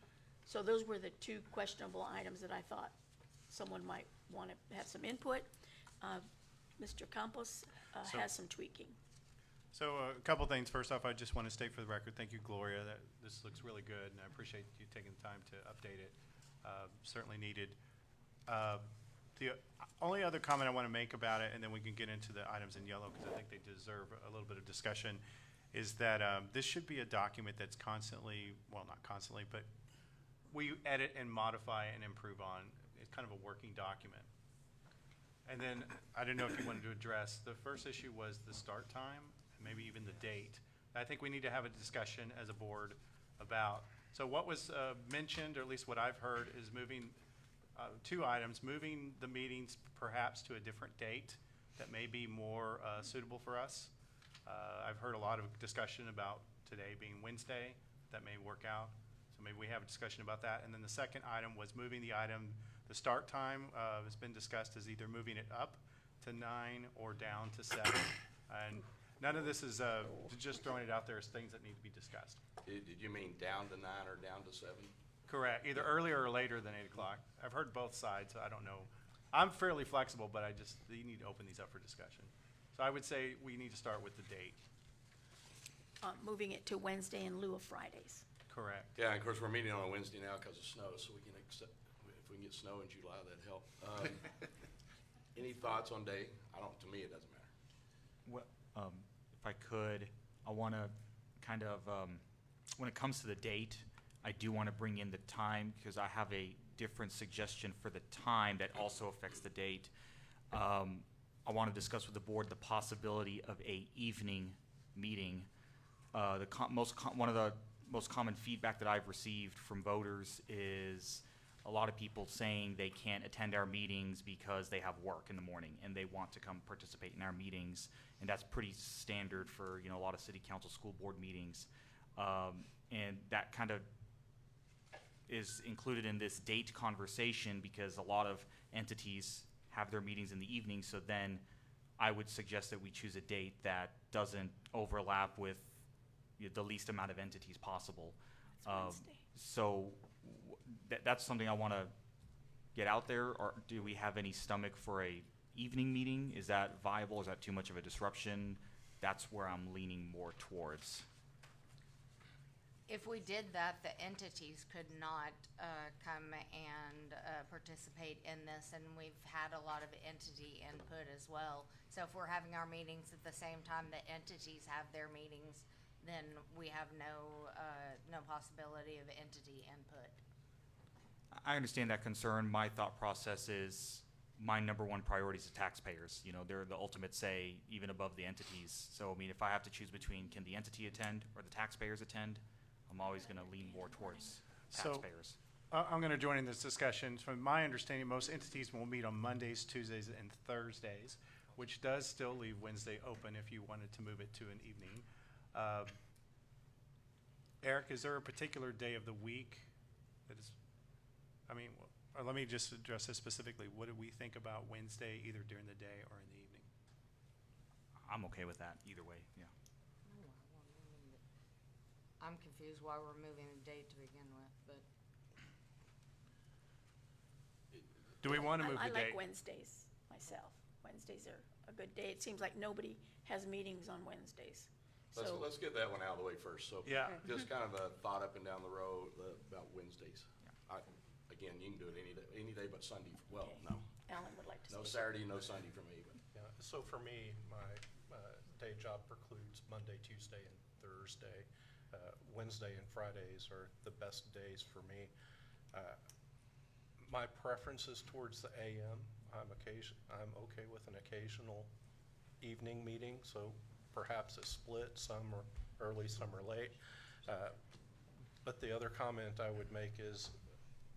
So those were the 2 questionable items that I thought someone might want to have some input. Mr. Campos So- has some tweaking. So a couple things. First off, I just want to state for the record, thank you, Gloria. That this looks really good, and I appreciate you taking the time to update it. Certainly needed. The only other comment I want to make about it, and then we can get into the items in yellow because I think they deserve a little bit of discussion, is that this should be a document that's constantly, well, not constantly, but we edit and modify and improve on. It's kind of a working document. And then, I don't know if you wanted to address, the first issue was the start time, maybe even the date. I think we need to have a discussion as a board about, so what was mentioned, or at least what I've heard, is moving, two items, moving the meetings perhaps to a different date that may be more suitable for us. I've heard a lot of discussion about today being Wednesday, that may work out. So maybe we have a discussion about that. And then the second item was moving the item, the start time has been discussed as either moving it up to 9 or down to 7. And none of this is just throwing it out there as things that need to be discussed. Did you mean down to 9 or down to 7? Correct, either earlier or later than 8 o'clock. I've heard both sides, so I don't know. I'm fairly flexible, but you need to open these up for discussion. So I would say we need to start with the date. Moving it to Wednesday in lieu of Fridays. Correct. Yeah, and of course, we're meeting on a Wednesday now because of snow, so we can accept, if we can get snow in July, that'd help. Any thoughts on day? To me, it doesn't matter. Well, if I could, I want to kind of, when it comes to the date, I do want to bring in the time because I have a different suggestion for the time that also affects the date. I want to discuss with the board the possibility of a evening meeting. One of the most common feedback that I've received from voters is a lot of people saying they can't attend our meetings because they have work in the morning and they want to come participate in our meetings. And that's pretty standard for, a lot of city council, school board meetings. And that kind of is included in this date conversation because a lot of entities have their meetings in the evening. So then I would suggest that we choose a date that doesn't overlap with the least amount of entities possible. It's Wednesday. So that's something I want to get out there. Or do we have any stomach for a evening meeting? Is that viable? Is that too much of a disruption? That's where I'm leaning more towards. If we did that, the entities could not come and participate in this, and we've had a lot of entity input as well. So if we're having our meetings at the same time the entities have their meetings, then we have no possibility of entity input. I understand that concern. My thought process is my number one priority is the taxpayers. They're the ultimate say, even above the entities. So, if I have to choose between can the entity attend or the taxpayers attend, I'm always going to lean more towards taxpayers. I'm going to join in this discussion. From my understanding, most entities will meet on Mondays, Tuesdays, and Thursdays, which does still leave Wednesday open if you wanted to move it to an evening. Eric, is there a particular day of the week that is, let me just address this specifically. What do we think about Wednesday, either during the day or in the evening? I'm okay with that either way, yeah. I'm confused why we're moving the date to begin with, but Do we want to move I the like date? Wednesdays myself. Wednesdays are a good day. It seems like nobody has meetings on Wednesdays. So, Let's get that one out of the way first. So Yeah. just kind of a thought up and down the road about Wednesdays. Again, you can do it any day but Sunday. Well, Okay. no. Alan would like to say No something. Saturday, no Sunday for me. But Yeah, so for me, my day job precludes Monday, Tuesday, and Thursday. Wednesday and Fridays are the best days for me. My preference is towards the AM. I'm okay with an occasional evening meeting, so perhaps a split, some are early, some are late. But the other comment I would make is,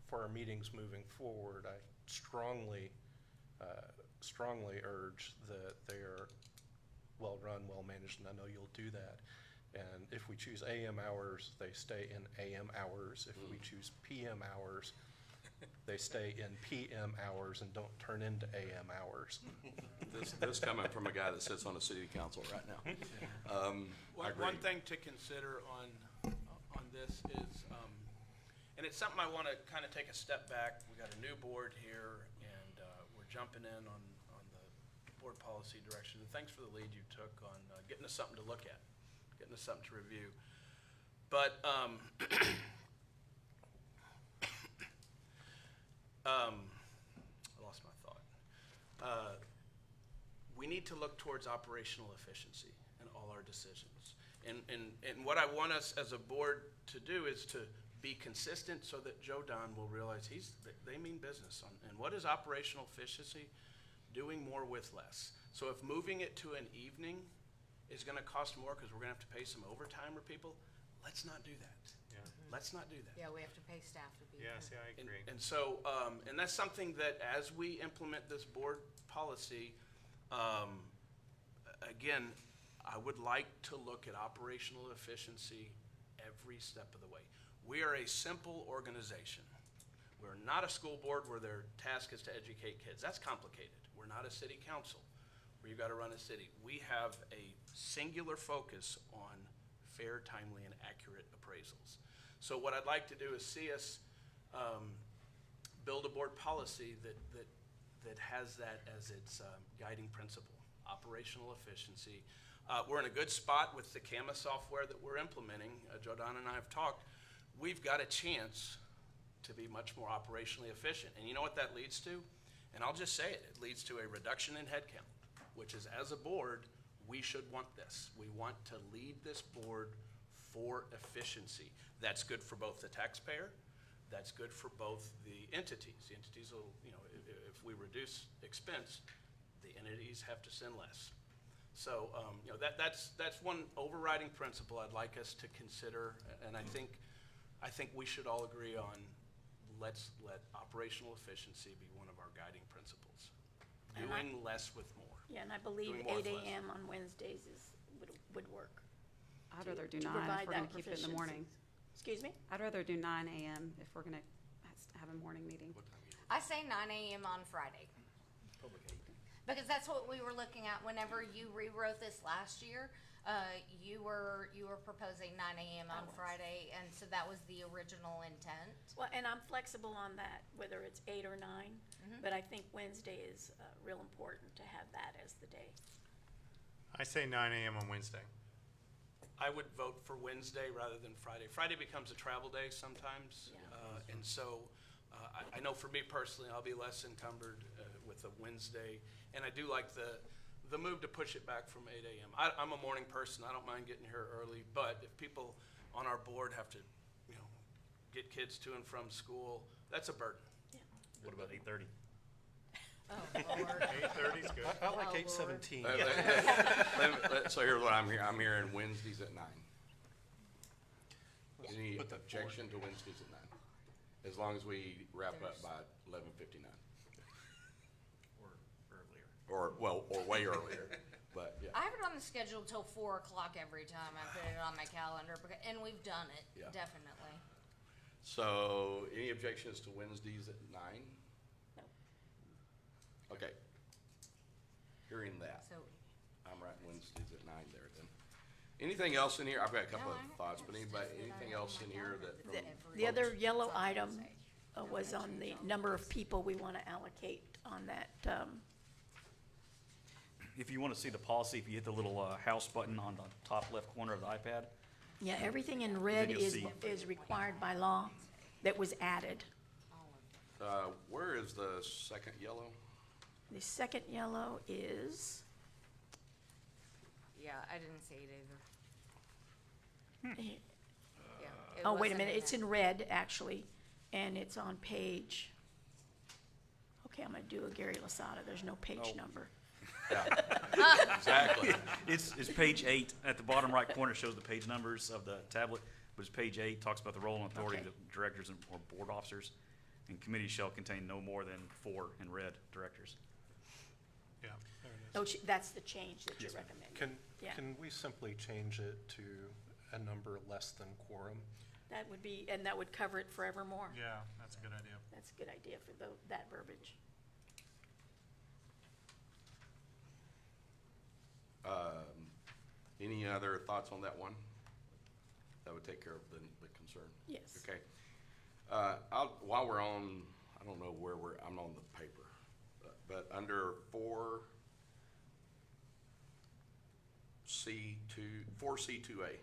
for our meetings moving forward, I strongly urge that they are well-run, well-managed, and I know you'll do that. And if we choose AM hours, they stay in AM hours. If we choose PM hours, they stay in PM hours and don't turn into AM hours. this coming from a guy that sits on the city council right now. I agree. One thing to consider on this is, and it's something I want to kind of take a step back. We got a new board here, and we're jumping in on the board policy direction. And thanks for the lead you took on getting us something to look at, getting us something to review. But I lost my thought. We need to look towards operational efficiency in all our decisions. And what I want us as a board to do is to be consistent so that Joe Don will realize they mean business. And what is operational efficiency? Doing more with less. So if moving it to an evening is gonna cost more because we're gonna have to pay some overtime for people, let's not do that. Yeah. Let's not do that. Yeah, we have to pay staff to be here. Yes, yeah, I agree. And so, and that's something that as we implement this board policy, again, I would like to look at operational efficiency every step of the way. We are a simple organization. We're not a school board where their task is to educate kids. That's complicated. We're not a city council where you gotta run a city. We have a singular focus on fair, timely, and accurate appraisals. So what I'd like to do is see us build a board policy that has that as its guiding principle, operational efficiency. We're in a good spot with the CAMA software that we're implementing. Joe Don and I have talked. We've got a chance to be much more operationally efficient. And you know what that leads to? And I'll just say it. It leads to a reduction in headcount, which is, as a board, we should want this. We want to lead this board for efficiency. That's good for both the taxpayer. That's good for both the entities. The entities will, if we reduce expense, the entities have to send less. So, that's one overriding principle I'd like us to consider, and I think we should all agree on, let's let operational efficiency be one of our guiding principles. Doing less with more. Yeah, and I believe Doing more with 8 less. a.m. on Wednesdays would work. I'd to- rather do to 9 if provide we're gonna that keep it in the morning. proficiency. Excuse me? I'd rather do 9 a.m. if we're gonna have a morning meeting. What time you? I say 9 a.m. on Friday. Because that's what we were looking at whenever you rewrote this last year. You were proposing 9 a.m. I on was. Friday, and so that was the original intent. Well, and I'm flexible on that, whether it's 8 or 9, Mhm. but I think Wednesday is real important to have that as the day. I say 9 a.m. on Wednesday. I would vote for Wednesday rather than Friday. Friday becomes a travel day sometimes, Yeah. and so I know for me personally, I'll be less encumbered with a Wednesday, and I do like the move to push it back from 8 a.m. I'm a morning person. I don't mind getting here early, but if people on our board have to, get kids to and from school, that's a burden. What about 8:30? Oh, Lord. 8:30 is good. I like Oh, 8:17. So here's what I'm hearing. I'm hearing Wednesdays at 9. Any Put that objection to Wednesdays at 9? As long as we wrap up by 11:59. Or earlier? Or way earlier, but yeah. I have it on the schedule till 4 o'clock every time I put it on my calendar, and we've done it, Yeah. definitely. So, any objections to Wednesdays at 9? No. Okay. Hearing that, So, I'm writing Wednesdays at 9 there then. Anything else in here? I've got a couple No, of I- thoughts, but it's anybody, just that I anything have else my in here calendar that from that The other folks? yellow It's on item Wednesday. was on the number of people we want to allocate on that. If you want to see the policy, if you hit the little house button on the top left corner of the iPad, Yeah, everything in red you'll is see. required by law that was added. Where is the second yellow? The second yellow is, Yeah, I didn't see it either. Yeah, it oh, wait a wasn't minute, it's there. in red, actually, and it's on page, okay, I'm gonna do a Gary Losada, there's no page Oh. number. Yeah, exactly. it's page 8. At the bottom right corner shows the page numbers of the tablet, but it's page 8, talks about the role and authority Okay. of the directors or board officers. And committees shall contain no more than 4 in red directors. Yeah, there it is. Oh, that's the change that you're Yes, ma'am. recommending. Yeah. Can we simply change it to a number less than quorum? That would be, and that would cover it forevermore. Yeah, that's a good idea. That's a good idea for that verbiage. Any other thoughts on that one? That would take care of the concern. Yes. Okay. While we're on, I don't know where I'm on the paper, but under 4, 4C2A.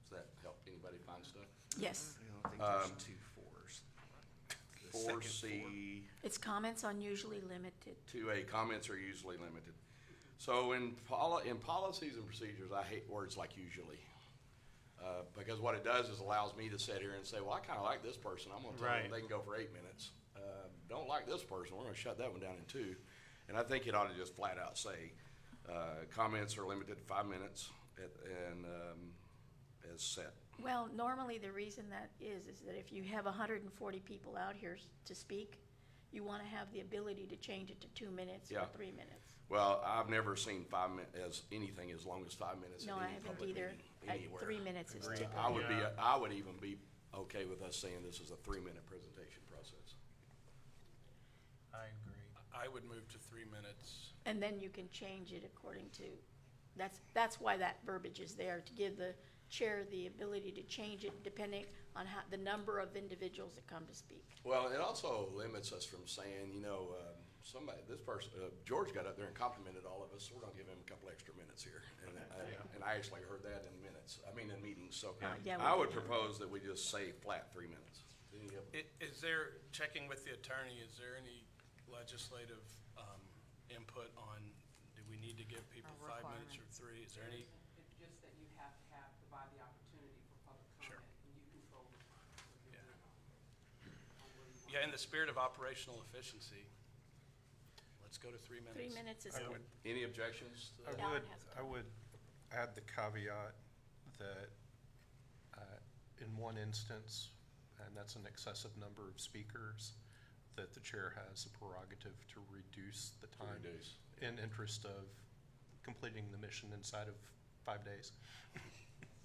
Does that help anybody find stuff? Yes. I don't think there's two fours. The second 4C. It's comments on usually limited. 2A, comments are usually limited. So in policies and procedures, I hate words like usually. Because what it does is allows me to sit here and say, well, I kind of like this person. I'm going to tell them Right. they can go for 8 minutes. Don't like this person. We're going to shut that one down in 2. And I think it ought to just flat out say, comments are limited to 5 minutes and as set. Well, normally the reason that is that if you have 140 people out here to speak, you want to have the ability to change it to 2 minutes or Yeah. 3 minutes. Well, I've never seen 5 minutes as anything as long as 5 minutes. No, in I any haven't public either. meeting, At anywhere. 3 minutes is I typical. would be, Yeah. I would even be okay with us saying this is a 3-minute presentation process. I agree. I would move to 3 minutes. And then you can change it according to, that's why that verbiage is there, to give the chair the ability to change it depending on how, the number of individuals that come to speak. Well, it also limits us from saying, this person, George got up there and complimented all of us, so we're gonna give him a couple extra minutes here. And I actually heard that in meetings, so Yeah, we I would did. propose that we just say flat 3 minutes. Is there, checking with the attorney, is there any legislative input on, do we need to give people A 5 minutes or requirement. 3? Is there any? It's just that you have to provide the opportunity for public Sure. comment, and you control what you're Yeah. doing on where you want. Yeah, in the spirit of operational efficiency, let's go to 3 minutes. 3 minutes is good. Any objections? to that? Alan has I would add the caveat that in one instance, and that's an excessive number of speakers, that the chair has a prerogative to reduce the time Reduce. in interest of completing the mission inside of 5 days.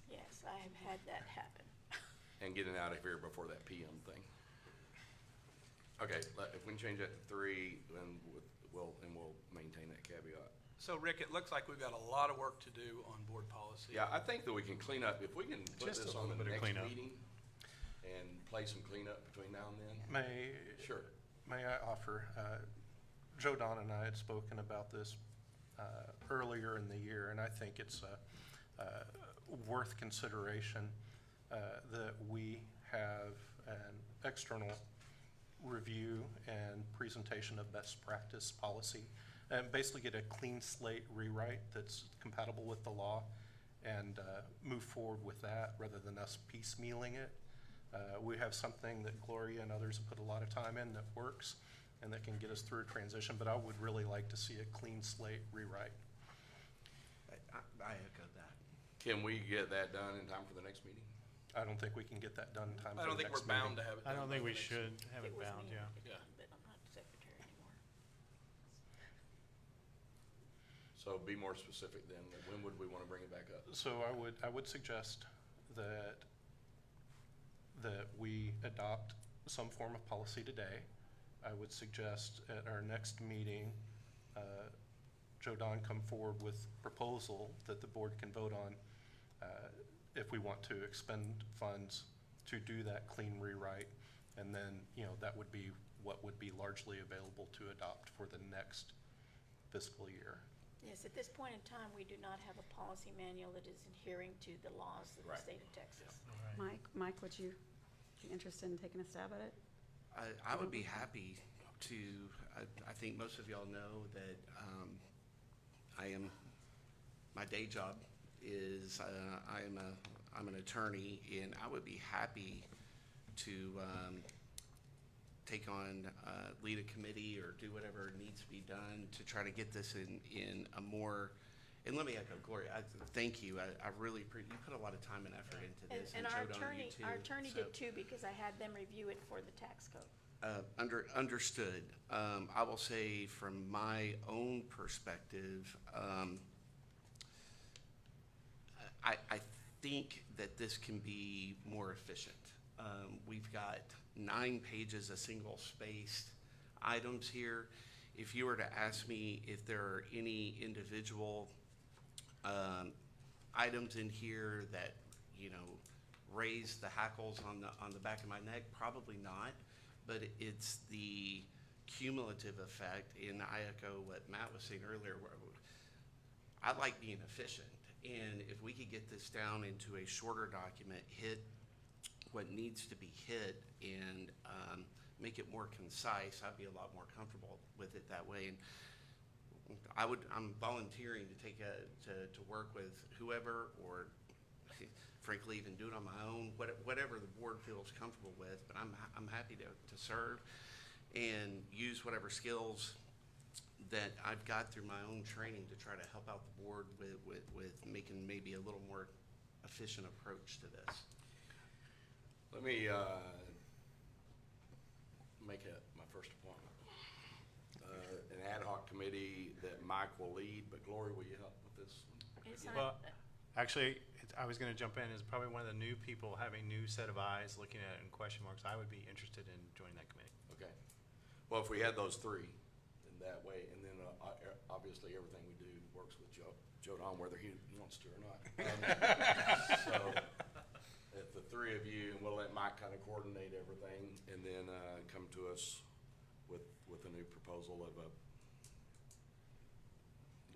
Yes, I have had that happen. And getting out of here before that PM thing. Okay, if we can change that to 3, then we'll maintain that caveat. So Rick, it looks like we've got a lot of work to do on board policy. Yeah, I think that we can clean up, if we can put Just a this on the little bit of next cleanup. meeting and play some cleanup between now and then. Sure. May I offer, Joe Don and I had spoken about this earlier in the year, and I think it's worth consideration that we have an external review and presentation of best practice policy, and basically get a clean slate rewrite that's compatible with the law, and move forward with that rather than us piecemealing it. We have something that Gloria and others have put a lot of time in that works and that can get us through a transition, but I would really like to see a clean slate rewrite. I echo that. Can we get that done in time for the next meeting? I don't think we can get that done in time I for don't the think next we're bound meeting. to have it. I don't done think by we the next- should have It it was bound, me, yeah. Yeah. But I'm not the secretary anymore. So be more specific then, when would we want to bring it back up? So I would suggest that we adopt some form of policy today. I would suggest at our next meeting, Joe Don come forward with proposal that the board can vote on if we want to expend funds to do that clean rewrite. And then, that would be what would be largely available to adopt for the next fiscal year. Yes, at this point in time, we do not have a policy manual that is adhering to the laws of the Right. state of Texas. Mike, would you be interested in taking a stab at it? I would be happy to, I think most of y'all know that my day job is, I'm an attorney, and I would be happy to take on, lead a committee or do whatever needs to be done to try to get this in a more, and let me echo Gloria, thank you. I really, you put a lot of time and effort into this. And our Joe Don, you too. attorney So- did too, because I had them review it for the tax code. Understood. I will say from my own perspective, I think that this can be more efficient. We've got 9 pages of single-spaced items here. If you were to ask me if there are any individual items in here that, raise the hackles on the back of my neck, probably not. But it's the cumulative effect, and I echo what Matt was saying earlier. I like being efficient, and if we could get this down into a shorter document, hit what needs to be hit, and make it more concise, I'd be a lot more comfortable with it that way. And I'm volunteering to to work with whoever, or frankly, even do it on my own, whatever the board feels comfortable with. But I'm happy to serve and use whatever skills that I've got through my own training to try to help out the board with making maybe a little more efficient approach to this. Let me make my first appointment. An ad hoc committee that Mike will lead, but Gloria, will you help with this? Well, actually, I was going to jump in as probably one of the new people having new set of eyes looking at it in question marks. I would be interested in joining that committee. Okay. Well, if we had those three, then that way, and then obviously everything we do works with Joe Don, whether he wants to or not. So if the three of you, and we'll let Mike kind of coordinate everything, and then come to us with a new proposal of a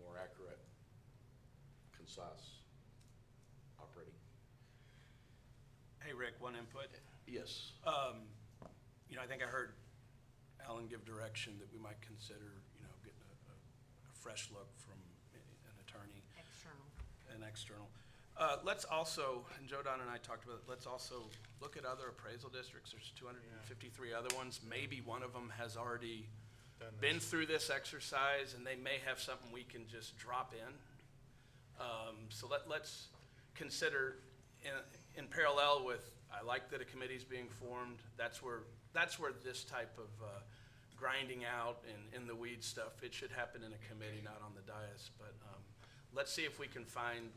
more accurate, concise operating. Hey, Rick, one input. Yes. I think I heard Alan give direction that we might consider, getting a fresh look from an attorney. External. Let's also, and Joe Don and I talked about it, let's also look at other appraisal districts. There's 253 other ones. Maybe one of them has already been through this exercise, and they may have something we can just drop in. So let's consider in parallel with, I like that a committee's being formed. That's where this type of grinding out and in the weeds stuff, it should happen in a committee, not on the dais. But let's see if we can find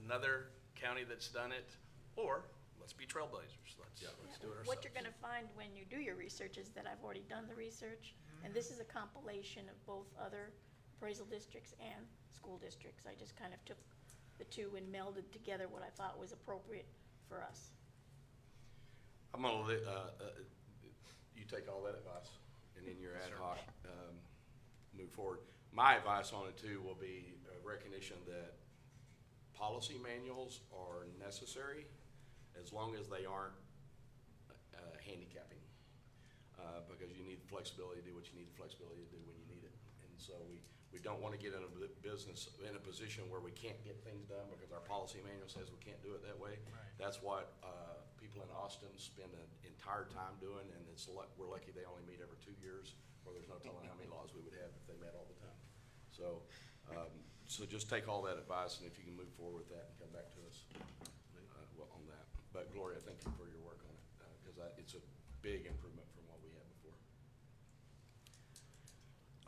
another county that's done it, or let's be trailblazers. Let's do it ourselves. What you're gonna find when you do your research is that I've already done the research, and this is a compilation of both other appraisal districts and school districts. I just kind of took the two and melded together what I thought was appropriate for us. I'm gonna let you take all that advice, and then your ad hoc move forward. My advice on it too will be a recognition that policy manuals are necessary as long as they aren't handicapping, because you need flexibility to do what you need the flexibility to do when you need it. And so we don't want to get in a position where we can't get things done because our policy manual says we can't do it that way. Right. That's what people in Austin spend an entire time doing, and we're lucky they only meet every 2 years, or there's no telling how many laws we would have if they met all the time. So just take all that advice, and if you can move forward with that and come back to us on that. But Gloria, thank you for your work on it, because it's a big improvement from what we had before.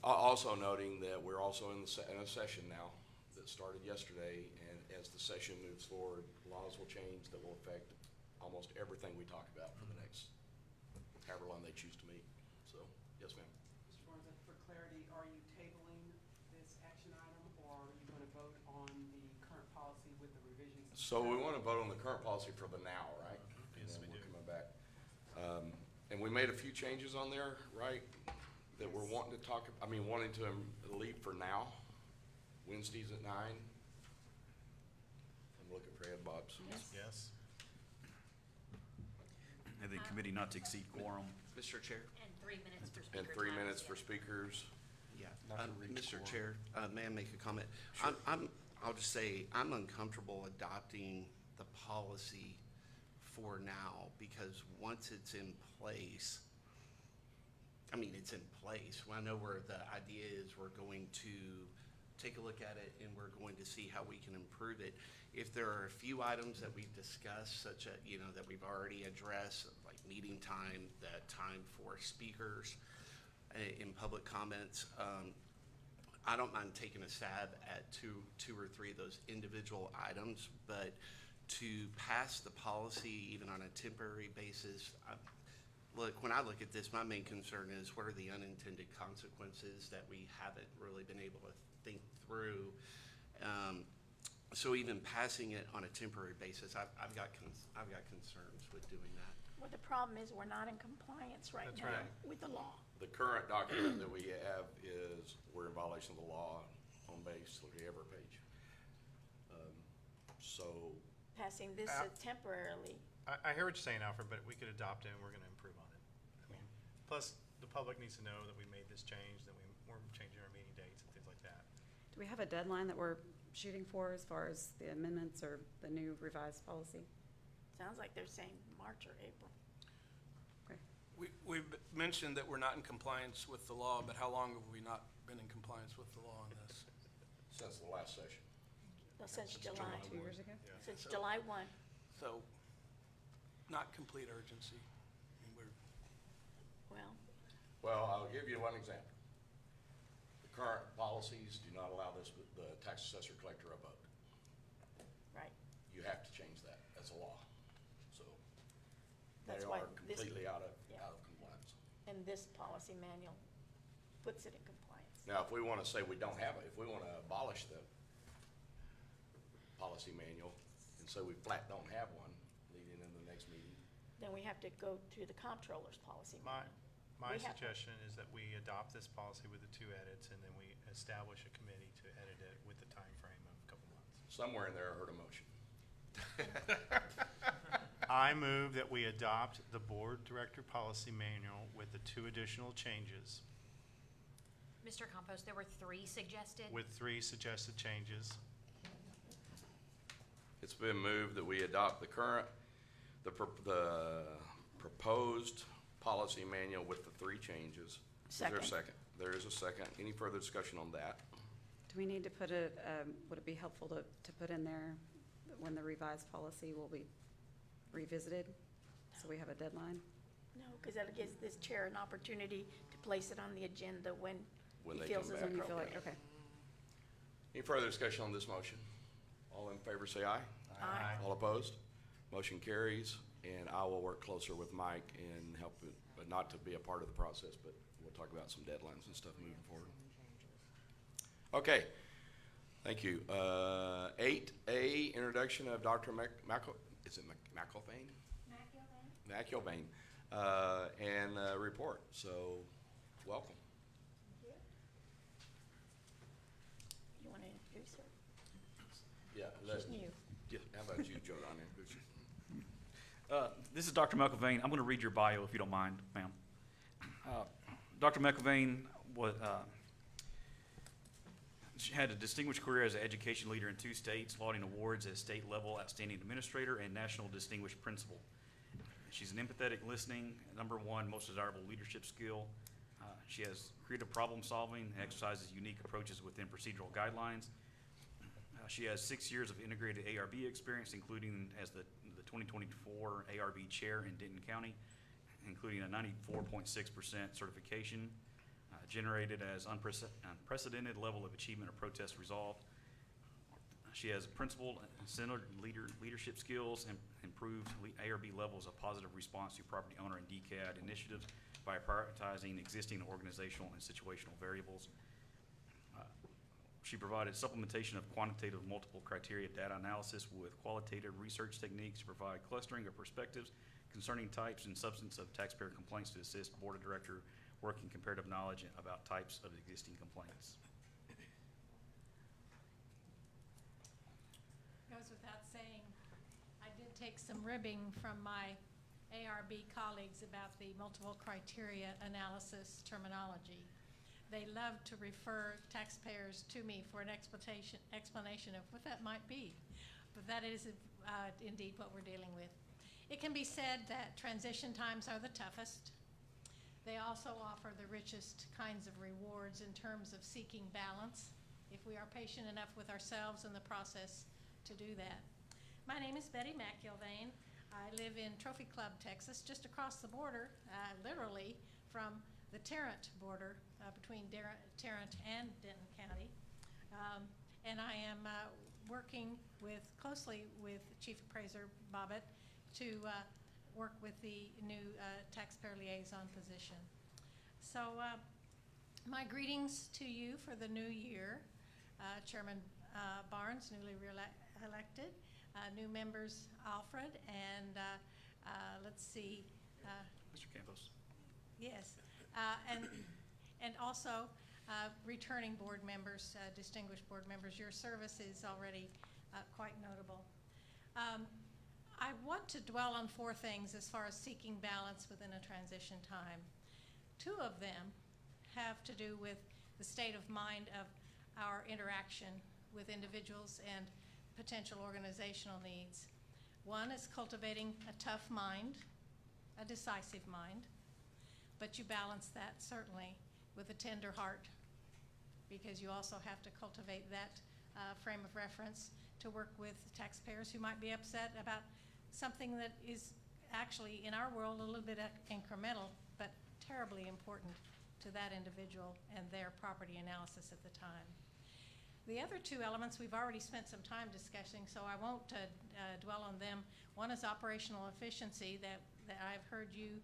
Also noting that we're also in a session now that started yesterday, and as the session moves forward, laws will change that will affect almost everything we talk about for the next however long they choose to meet. So, yes, ma'am. Mr. Barnes, for clarity, are you tabling this action item, or are you going to vote on the current policy with the revisions? So we want to vote on the current policy for the now, right? Yes, we do. Coming back. And we made a few changes on there, right? That we're wanting to wanting to leave for now. Wednesdays at 9. I'm looking for head bobs. Yes. And the committee not to exceed quorum. Mr. Chair? And 3 minutes for speaker And 3 time. minutes for speakers. Yeah. Not to reach Mr. quorum. Chair, may I make a comment? Sure. I'll just say, I'm uncomfortable adopting the policy for now, because once it's in place, it's in place. I know where the idea is we're going to take a look at it and we're going to see how we can improve it. If there are a few items that we've discussed, such as, that we've already addressed, like meeting time, the time for speakers in public comments, I don't mind taking a stab at two or three of those individual items, but to pass the policy even on a temporary basis, look, when I look at this, my main concern is what are the unintended consequences that we haven't really been able to think through. So even passing it on a temporary basis, I've got concerns with doing that. Well, the problem is we're not in compliance right now with the law. The current document that we have is we're in violation of the law, on basically every page. So, Passing this temporarily. I hear what you're saying, Alfred, but we could adopt it and we're gonna improve on it. I mean, plus, the public needs to know that we made this change, that we're changing our meeting dates and things like that. Do we have a deadline that we're shooting for as far as the amendments or the new revised policy? Sounds like they're saying March or April. Okay. We've mentioned that we're not in compliance with the law, but how long have we not been in compliance with the law on this? since the last session. Well, since July. 2 years ago? Since July 1. So, not complete urgency. I mean, we're, Well, Well, I'll give you one example. The current policies do not allow this, the tax assessor collector a vote. right. You have to change that. That's a law. So they That's why are this- completely out of yeah. compliance. And this policy manual puts it in compliance. Now, if we want to say we don't have it, if we want to abolish the policy manual and say we flat don't have one leading into the next meeting, Then we have to go to the comptroller's policy My manual. We have- suggestion is that we adopt this policy with the 2 edits, and then we establish a committee to edit it with the time frame of a couple months. somewhere in there I heard a motion. I move that we adopt the board director policy manual with the 2 additional changes, Mr. Campos, there were 3 suggested. with 3 suggested changes. It's been moved that we adopt the proposed policy manual with the 3 changes. Is there a Second. second? There is a second. Any further discussion on that? Do we need to put it, would it be helpful to put in there when the revised policy will be revisited? So we have a deadline? No, because that gives this chair an opportunity to place it on the agenda when When he they feels come is back. When you feel like, appropriate. okay. Any further discussion on this motion? All in favor say aye. Aye. All opposed? Motion carries, and I will work closer with Mike and help it, but not to be a part of the process, but we'll talk about some deadlines and stuff moving forward. Okay, thank you. 8A, introduction of Dr. Is it McElvain? McElvain, and report, so welcome. You want to introduce her? Yeah. She's new. How about you, Joe, down there? This is Dr. McElvain. I'm going to read your bio if you don't mind, ma'am. Dr. McElvain she had a distinguished career as an education leader in 2 states, lauding awards as state-level outstanding administrator and national distinguished principal. She's an empathetic listening, #1 most desirable leadership skill. She has creative problem solving and exercises unique approaches within procedural guidelines. She has 6 years of integrated ARB experience, including as the 2024 ARB chair in Denton County, including a 94.6% certification, generated as unprecedented level of achievement of protest resolved. She has principled and centered leadership skills and improved ARB levels of positive response to property owner and DCAD initiatives by prioritizing existing organizational and situational variables. She provided supplementation of quantitative multiple criteria data analysis with qualitative research techniques to provide clustering of perspectives concerning types and substance of taxpayer complaints to assist board of director working comparative knowledge about types of existing complaints. Goes without saying, I did take some ribbing from my ARB colleagues about the multiple criteria analysis terminology. They love to refer taxpayers to me for an explanation of what that might be, but that is indeed what we're dealing with. It can be said that transition times are the toughest. They also offer the richest kinds of rewards in terms of seeking balance, if we are patient enough with ourselves in the process to do that. My name is Betty McElvain. I live in Trophy Club, Texas, just across the border, literally from the Tarrant border between Tarrant and Denton County. And I am working closely with Chief Appraiser Bobbitt to work with the new taxpayer liaison position. So my greetings to you for the new year. Chairman Barnes, newly elected, new members Alfred, and let's see. Mr. Campos. Yes, and also Returning board members, distinguished board members, your service is already quite notable. I want to dwell on 4 things as far as seeking balance within a transition time. 2 of them have to do with the state of mind of our interaction with individuals and potential organizational needs. One is cultivating a tough mind, a decisive mind, but you balance that certainly with a tender heart, because you also have to cultivate that frame of reference to work with taxpayers who might be upset about something that is actually, in our world, a little bit incremental, but terribly important to that individual and their property analysis at the time. The other 2 elements we've already spent some time discussing, so I won't dwell on them. One is operational efficiency that I've heard you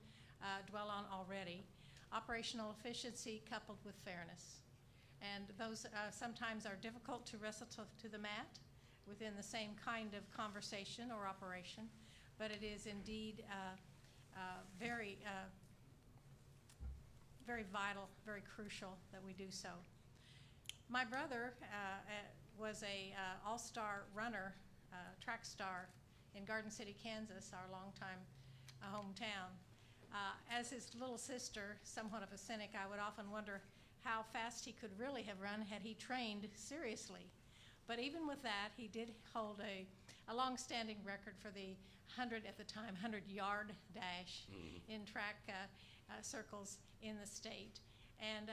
dwell on already. Operational efficiency coupled with fairness. And those sometimes are difficult to wrestle to the mat within the same kind of conversation or operation, but it is indeed very vital, very crucial that we do so. My brother was a all-star runner, track star in Garden City, Kansas, our longtime hometown. As his little sister, somewhat of a cynic, I would often wonder how fast he could really have run had he trained seriously. But even with that, he did hold a long-standing record for the 100, at the time, 100-yard dash in track circles in the state. And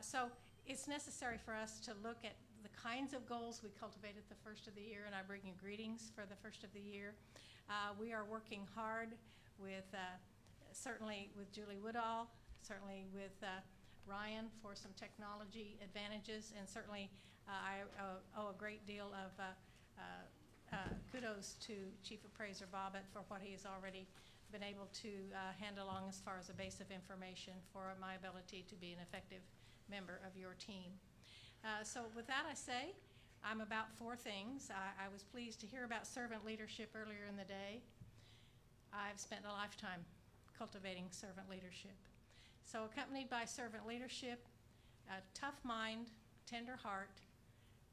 so it's necessary for us to look at the kinds of goals we cultivate at the first of the year, and I bring you greetings for the first of the year. We are working hard with, certainly with Julie Woodall, certainly with Ryan for some technology advantages, and certainly I owe a great deal of kudos to Chief Appraiser Bobbitt for what he has already been able to hand along as far as a base of information for my ability to be an effective member of your team. So with that I say, I'm about 4 things. I was pleased to hear about servant leadership earlier in the day. I've spent a lifetime cultivating servant leadership. So accompanied by servant leadership, a tough mind, tender heart,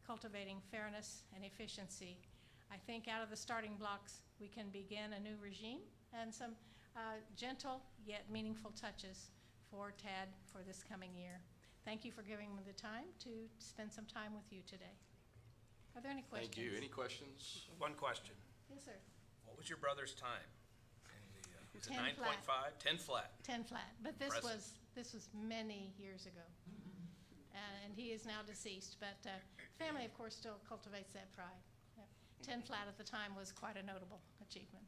cultivating fairness and efficiency, I think out of the starting blocks we can begin a new regime and some gentle yet meaningful touches for TAD for this coming year. Thank you for giving me the time to spend some time with you today. Are there any questions? Thank you. Any questions? One question. Yes, sir. What was your brother's time? Was it 10 flat. 9.5? 10 flat. 10 flat, but this Impressive. was many years ago. And he is now deceased, but family, of course, still cultivates that pride. 10 flat at the time was quite a notable achievement.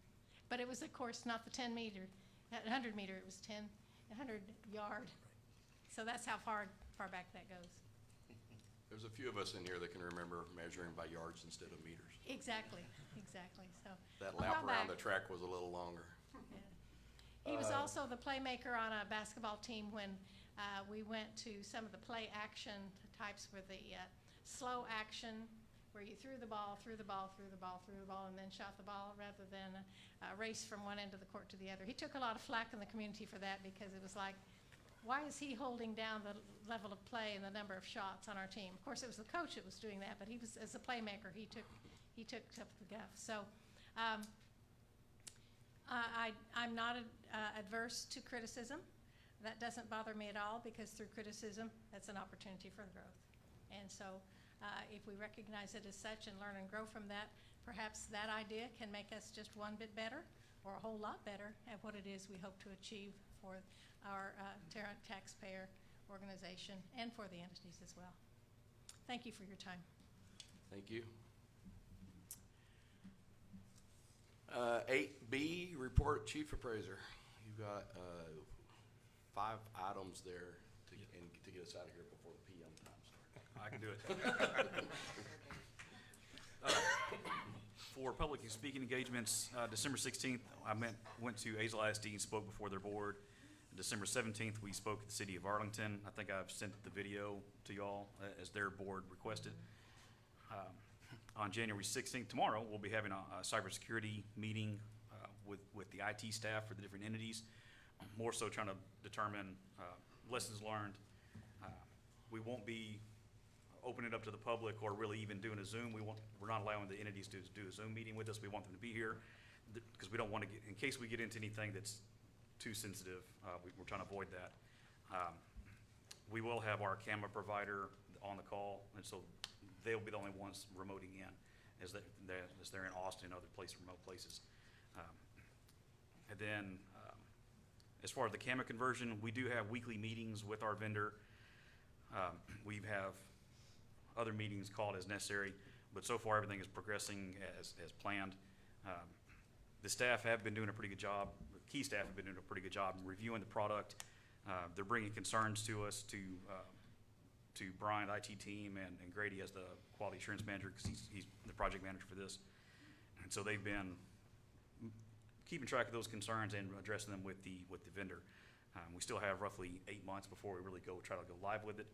But it was, of course, not the 10 meter, 100 meter, it was 100 yard. So that's how far back that goes. There's a few of us in here that can remember measuring by yards instead of meters. Exactly. So That a lap while around back- the track was a little longer. Yeah. He was also the playmaker on a basketball team when we went to some of the play action types with the slow action, where you threw the ball, and then shot the ball rather than race from one end of the court to the other. He took a lot of flack in the community for that because it was like, why is he holding down the level of play and the number of shots on our team? Of course, it was the coach that was doing that, but he was, as a playmaker, he took up the guff. So I'm not adverse to criticism. That doesn't bother me at all, because through criticism, that's an opportunity for growth. And so if we recognize it as such and learn and grow from that, perhaps that idea can make us just one bit better or a whole lot better at what it is we hope to achieve for our Tarrant taxpayer organization and for the entities as well. Thank you for your time. Thank you. 8B, report Chief Appraiser. You've got 5 items there to get us out of here before the PM time starts. I can do it. For public speaking engagements, December 16th, I went to Azle ISD and spoke before their board. December 17th, we spoke at the City of Arlington. I think I've sent the video to y'all as their board requested. On January 16th, tomorrow, we'll be having a cybersecurity meeting with the IT staff for the different entities, more so trying to determine lessons learned. we won't be opening it up to the public or really even doing a Zoom. We're not allowing the entities to do a Zoom meeting with us. We want them to be here because we don't want to get, in case we get into anything that's too sensitive, we're trying to avoid that. We will have our camera provider on the call, and so they'll be the only ones remoting in as they're in Austin and other remote places. And then as far as the camera conversion, we do have weekly meetings with our vendor. We have other meetings called as necessary, but so far everything is progressing as planned. The staff have been doing a pretty good job. Key staff have been doing a pretty good job in reviewing the product. They're bringing concerns to us, to Brian, the IT team, and Grady as the quality assurance manager, because he's the project manager for this. And so they've been keeping track of those concerns and addressing them with the vendor. We still have roughly 8 months before we really try to go live with it.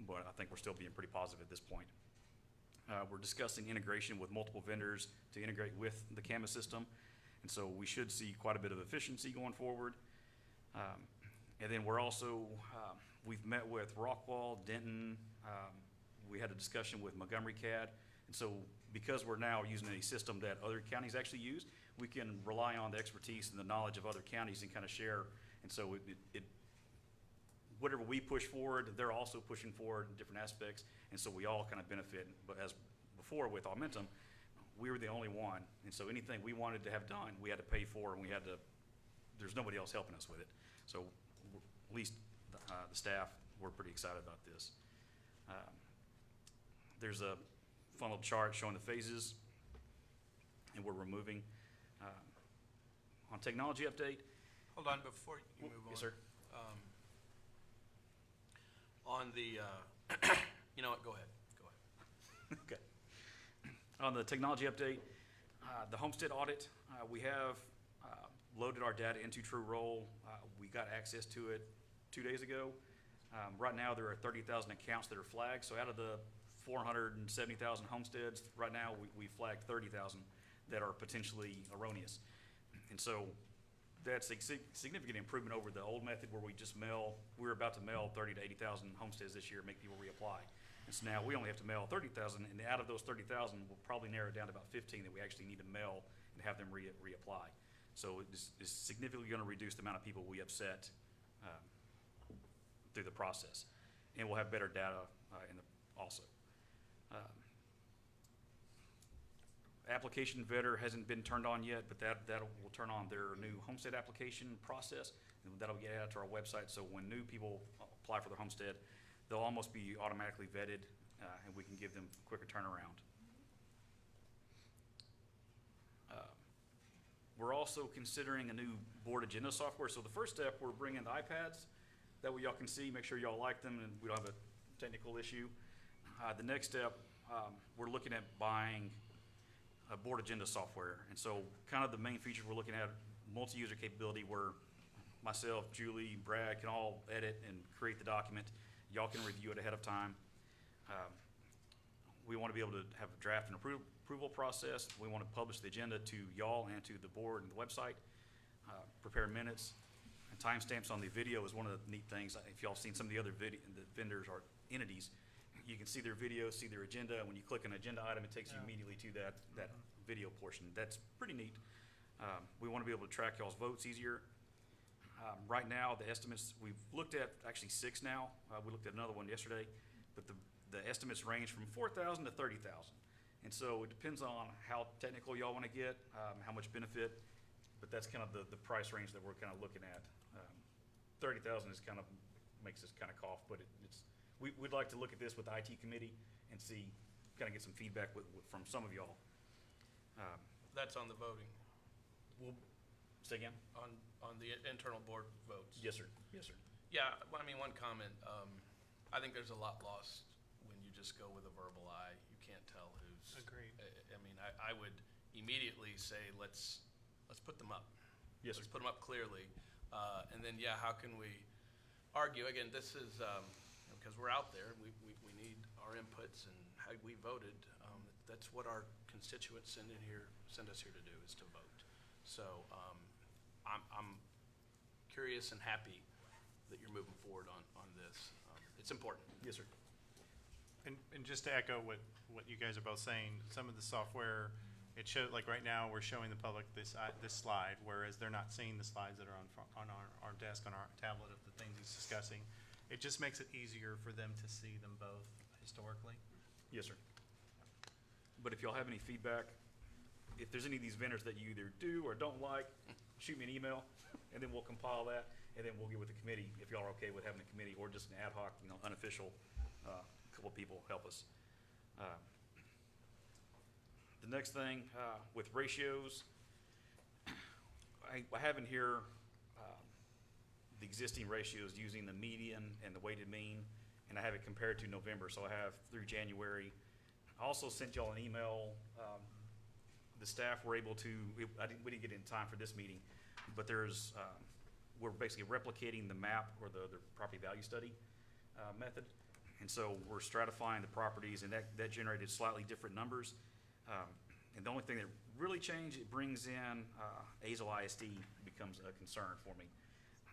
But I think we're still being pretty positive at this point. We're discussing integration with multiple vendors to integrate with the CAMA system. And so we should see quite a bit of efficiency going forward. And then we're also, we've met with Rockwall, Denton. We had a discussion with Montgomery CAD. And so because we're now using a system that other counties actually use, we can rely on the expertise and the knowledge of other counties and kind of share. And so whatever we push forward, they're also pushing forward in different aspects. And so we all kind of benefit. But as before with Augmentum, we were the only one. And so anything we wanted to have done, we had to pay for, and there's nobody else helping us with it. So at least the staff, we're pretty excited about this. There's a fun little chart showing the phases and we're removing. On technology update. Hold on, before you move on. Yes, sir. On the, you know what, go ahead. Okay. On the technology update, the homestead audit, we have loaded our data into TrueRoll. We got access to it 2 days ago. Right now, there are 30,000 accounts that are flagged. So out of the 470,000 homesteads, right now, we flagged 30,000 that are potentially erroneous. And so that's a significant improvement over the old method where we're about to mail 30 to 80,000 homesteads this year, make people reapply. And so now we only have to mail 30,000, and out of those 30,000, we'll probably narrow it down to about 15 that we actually need to mail and have them reapply. So it's significantly going to reduce the amount of people we upset through the process. And we'll have better data also. Application Vetter hasn't been turned on yet, but that will turn on their new homestead application process, and that'll get added to our website. So when new people apply for their homestead, they'll almost be automatically vetted, and we can give them quicker turnaround. We're also considering a new board agenda software. So the first step, we're bringing the iPads. That way y'all can see, make sure y'all like them, and we don't have a technical issue. The next step, we're looking at buying a board agenda software. And so kind of the main features we're looking at, multi-user capability where myself, Julie, Brad can all edit and create the document. Y'all can review it ahead of time. We want to be able to have a draft and approval process. We want to publish the agenda to y'all and to the board and the website, prepare minutes. And timestamps on the video is one of the neat things. If y'all seen some of the other the vendors or entities, you can see their video, see their agenda, and when you click an agenda item, it takes you immediately to that video portion. That's pretty neat. We want to be able to track y'all's votes easier. Right now, the estimates, we've looked at actually 6 now. We looked at another one yesterday, but the estimates range from 4,000 to 30,000. And so it depends on how technical y'all want to get, how much benefit, but that's kind of the price range that we're kind of looking at. 30,000 is kind of, makes us kind of cough, but we'd like to look at this with the IT committee and see, kind of get some feedback from some of y'all. That's on the voting, Say again? on the internal board votes. Yes, sir. Yes, sir. Yeah, well, I mean, one comment, I think there's a lot lost when you just go with a verbal aye. You can't tell who's. Agreed. I mean, I would immediately say, let's put them up. Yes, Let's sir. put them up clearly. And then, yeah, how can we argue? Again, this is, because we're out there, we need our inputs and how we voted. That's what our constituents send us here to do, is to vote. So I'm curious and happy that you're moving forward on this. it's important. Yes, sir. And just to echo what you guys are both saying, some of the software, it showed, like right now, we're showing the public this slide, whereas they're not seeing the slides that are on our desk, on our tablet of the things he's discussing. It just makes it easier for them to see them both historically. Yes, sir. But if y'all have any feedback, if there's any of these vendors that you either do or don't like, shoot me an email, and then we'll compile that, and then we'll get with the committee, if y'all are okay with having a committee, or just an ad hoc, unofficial, couple of people help us. The next thing, with ratios, I have in here, the existing ratios using the median and the weighted mean, and I have it compared to November, so I have through January. I also sent y'all an email. The staff were able to, we didn't get in time for this meeting, but we're basically replicating the map or the property value study method. And so we're stratifying the properties, and that generated slightly different numbers. And the only thing that really changed, it brings in Azle ISD becomes a concern for me.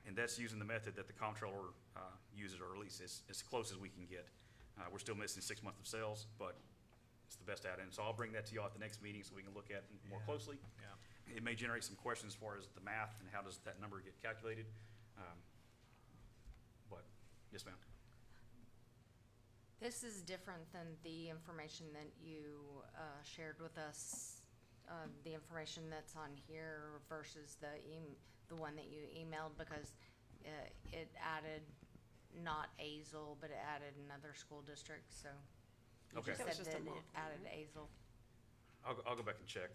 And that's using the method that the comptroller uses, or at least as close as we can get. We're still missing 6 months of sales, but it's the best data. And so I'll bring that to y'all at the next meeting so we can look at it more closely. Yeah. It may generate some questions as far as the math and how does that number get calculated. But, yes, ma'am. This is different than the information that you shared with us, the information that's on here versus the one that you emailed, because it added not Azle, but it added another school district, so. You Okay. just That was said just a that it mock. added Azle. I'll go back and check.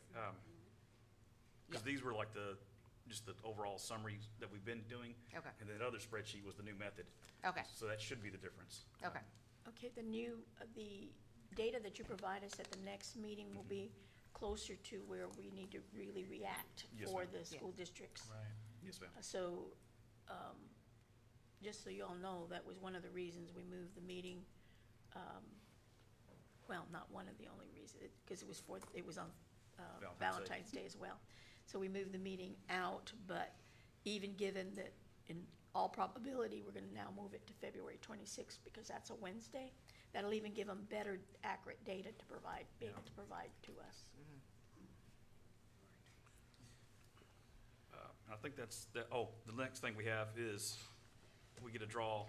Because these were like just the overall summaries that we've been doing. Okay. And that other spreadsheet was the new method. Okay. So that should be the difference. Okay. Okay, the data that you provide us at the next meeting will be closer to where we need to really react Yes, for ma'am. the school districts. Right. Yes, ma'am. So, just so you all know, that was one of the reasons we moved the meeting. Well, not one of the only reasons, because it was on Valentine's Day as well. So we moved the meeting out, but even given that in all probability, we're gonna now move it to February 26th, because that's a Wednesday. That'll even give them better, accurate data to be able to provide to us. I think the next thing we have is we get to draw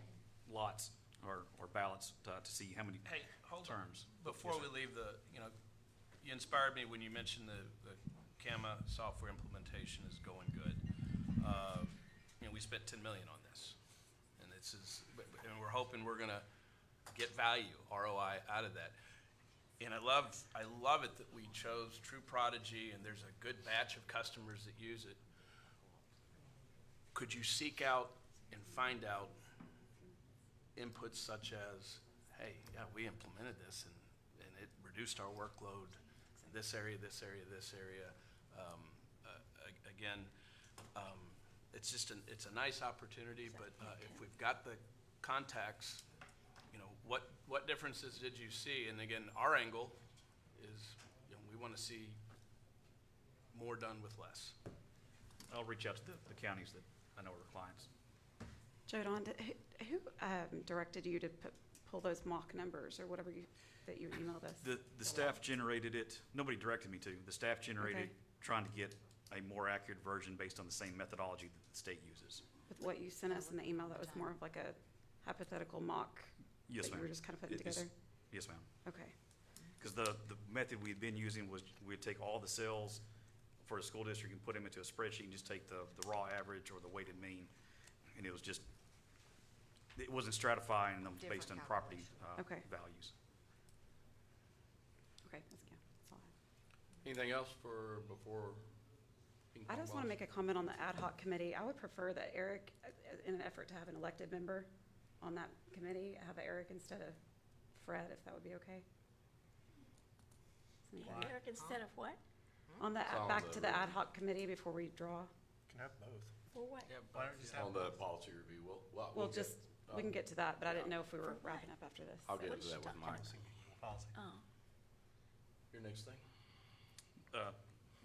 lots or ballots to see how many Hey, hold on. terms. Before Yes, we sir. leave you inspired me when you mentioned the CAMA software implementation is going good. We spent 10 million on this, and and we're hoping we're gonna get value, ROI, out of that. And I love it that we chose True Prodigy, and there's a good batch of customers that use it. Could you seek out and find out inputs such as, hey, yeah, we implemented this and it reduced our workload in this area, this area, this area. Again, it's just it's a nice opportunity, but if we've got the contacts, what differences did you see? And again, our angle is, we want to see more done with less. I'll reach out to the counties that I know are clients. Joe Don, who directed you to pull those mock numbers or whatever that you emailed us? The staff generated it. Nobody directed me to. The staff generated, Okay. trying to get a more accurate version based on the same methodology that the state uses. With what you sent us in the email, that was more of like a hypothetical mock Yes, that ma'am. you were just kind of putting It is- together? Yes, ma'am. Okay. Because the method we'd been using was we'd take all the cells for a school district and put them into a spreadsheet and just take the raw average or the weighted mean. And it was just, it wasn't stratifying them based on Different property Okay. values. Okay, that's all I have. Anything else before? I just want to make a comment on the ad hoc committee. I would prefer that Eric, in an effort to have an elected member on that committee, have Eric instead of Fred, if that would be okay. Eric, instead of what? On the, It's on back the to the ad hoc committee before we draw. Can have both. For what? Why don't you just have On the both? policy review, We'll just, we can get to that, but I didn't know if we were wrapping up after this. I'll so. get into that with Mike. Policy. Oh. Your next thing?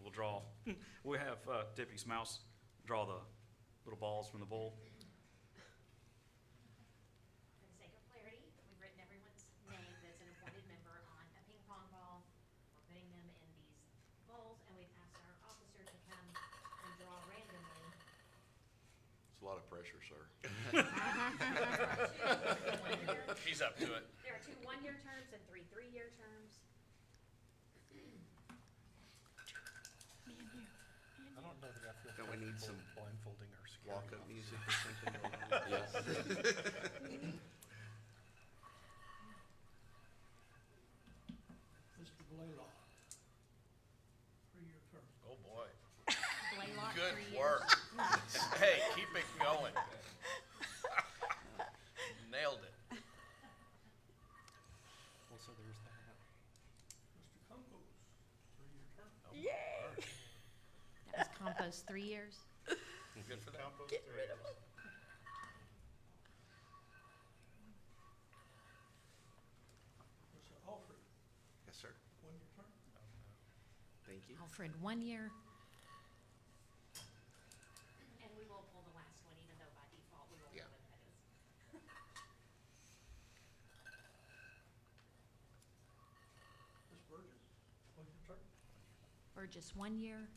We'll draw, we have Deputy Smouse draw the little balls from the bowl. For the sake of clarity, a lot of pressure, sir. He's up to it. There are 2 one-year terms and 3 three-year terms. I don't know that I feel Don't we need some comfortable blindfolding our security Walk-up officer. music or something going on? Yes. Mr. Blaylock, 3-year term. Oh, boy. Blaylock, Good 3 years. work. Hey, keep it going. Nailed it. Well, so there's that. Mr. Campos, 3-year term. Yay! That was Compost, 3 years. Good for them. Get rid of them. Mr. Alfred, Yes, sir. 1-year term. Thank you. Alfred, 1 year. And we will pull the last one, even though by default we will know Yeah. what that is. Ms. Burgess, 1-year term. Burgess, 1 year.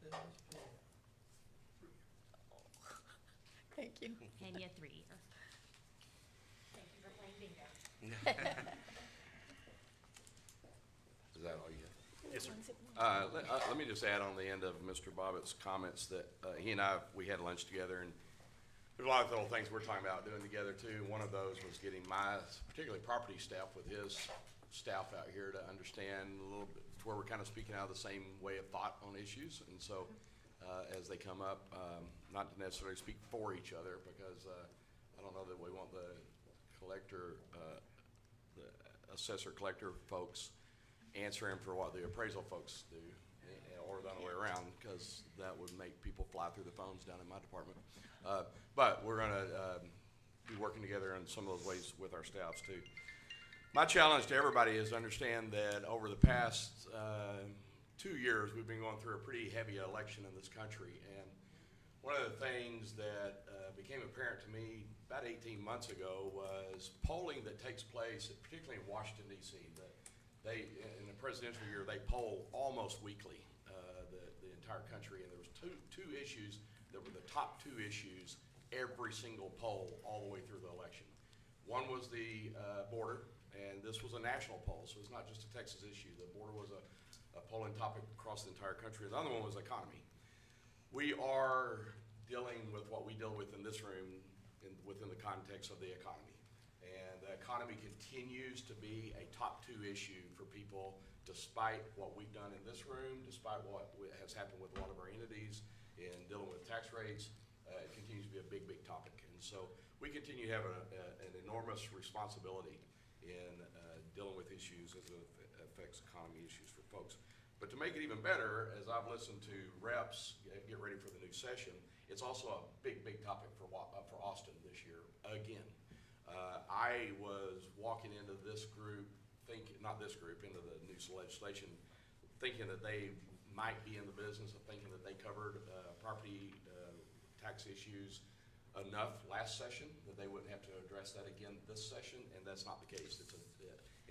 Then Ms. Paul, 3-year. Thank you. Kenya, 3 year. Thank you for playing bingo. Is that all you have? Yes, sir. Let me just add on the end of Mr. Bobbitt's comments that he and I, we had lunch together, and there's a lot of little things we're talking about doing together too. One of those was getting my, particularly property staff with his staff out here to understand a little bit, to where we're kind of speaking out of the same way of thought on issues. And so as they come up, not to necessarily speak for each other, because I don't know that we want the collector, the assessor collector folks answering for what the appraisal folks do, or the other way around, because that would make people fly through the phones down in my department. But we're gonna be working together in some of those ways with our staffs too. My challenge to everybody is to understand that over the past 2 years, we've been going through a pretty heavy election in this country. And one of the things that became apparent to me about 18 months ago was polling that takes place, particularly in Washington, D.C. They, in the presidential year, they poll almost weekly, the entire country, and there was two issues that were the top 2 issues every single poll all the way through the election. One was the border, and this was a national poll, so it's not just a Texas issue. The border was a polling topic across the entire country. The other one was economy. We are dealing with what we deal with in this room within the context of the economy. And the economy continues to be a top 2 issue for people, despite what we've done in this room, despite what has happened with a lot of our entities in dealing with tax rates. It continues to be a big, big topic. And so we continue to have an enormous responsibility in dealing with issues as it affects economy issues for folks. But to make it even better, as I've listened to reps get ready for the new session, it's also a big, big topic for Austin this year again. I was walking into this group, into the new legislation, thinking that they might be in the business of thinking that they covered property tax issues enough last session that they wouldn't have to address that again this session, and that's not the case. It's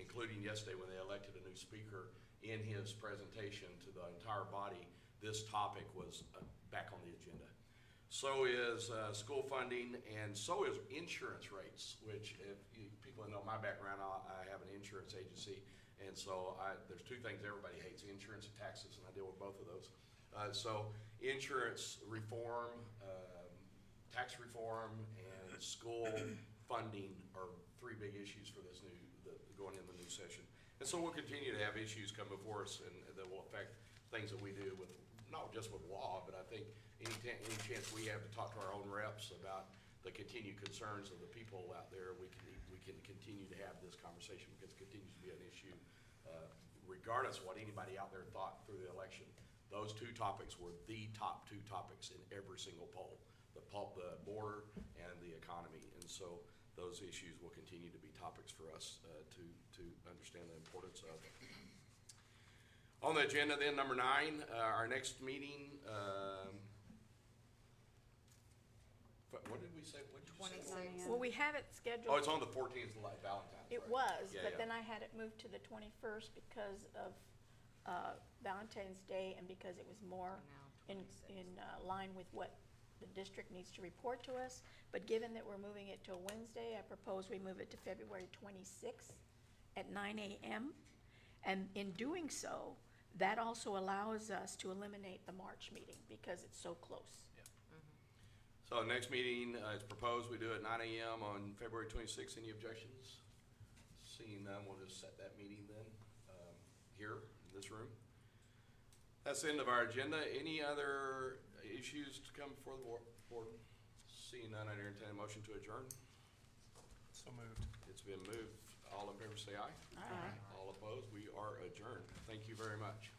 including yesterday when they elected a new speaker, in his presentation to the entire body, this topic was back on the agenda. So is school funding, and so is insurance rates, which if people know my background, I have an insurance agency, and so there's 2 things everybody hates, insurance and taxes, and I deal with both of those. So insurance reform, tax reform, and school funding are 3 big issues for this going in the new session. And so we'll continue to have issues come before us and that will affect things that we do with, not just with law, but I think any chance we have to talk to our own reps about the continued concerns of the people out there, we can continue to have this conversation, because it continues to be an issue, regardless of what anybody out there thought through the election. Those 2 topics were the top 2 topics in every single poll, the border and the economy. And so those issues will continue to be topics for us to understand the importance of. On the agenda then, number 9, our next meeting, what did we say? What did you say? 26. Well, we have it scheduled. Oh, it's on the 14th, like Valentine's. It right? was, Yeah, but yeah. then I had it moved to the 21st because of Valentine's Day and because it was more in line with what the district needs to report to us. But given that we're moving it to a Wednesday, I propose we move it to February 26th at 9 a.m. And in doing so, that also allows us to eliminate the March meeting because it's so close. So next meeting, it's proposed we do it 9 a.m. on February 26th. Any objections? Seeing none, we'll just set that meeting then, here in this room. That's the end of our agenda. Any other issues to come before the board? Seeing none, I entertain a motion to adjourn. So moved. It's been moved. All in favor say aye. Aye. All opposed, we are adjourned. Thank you very much.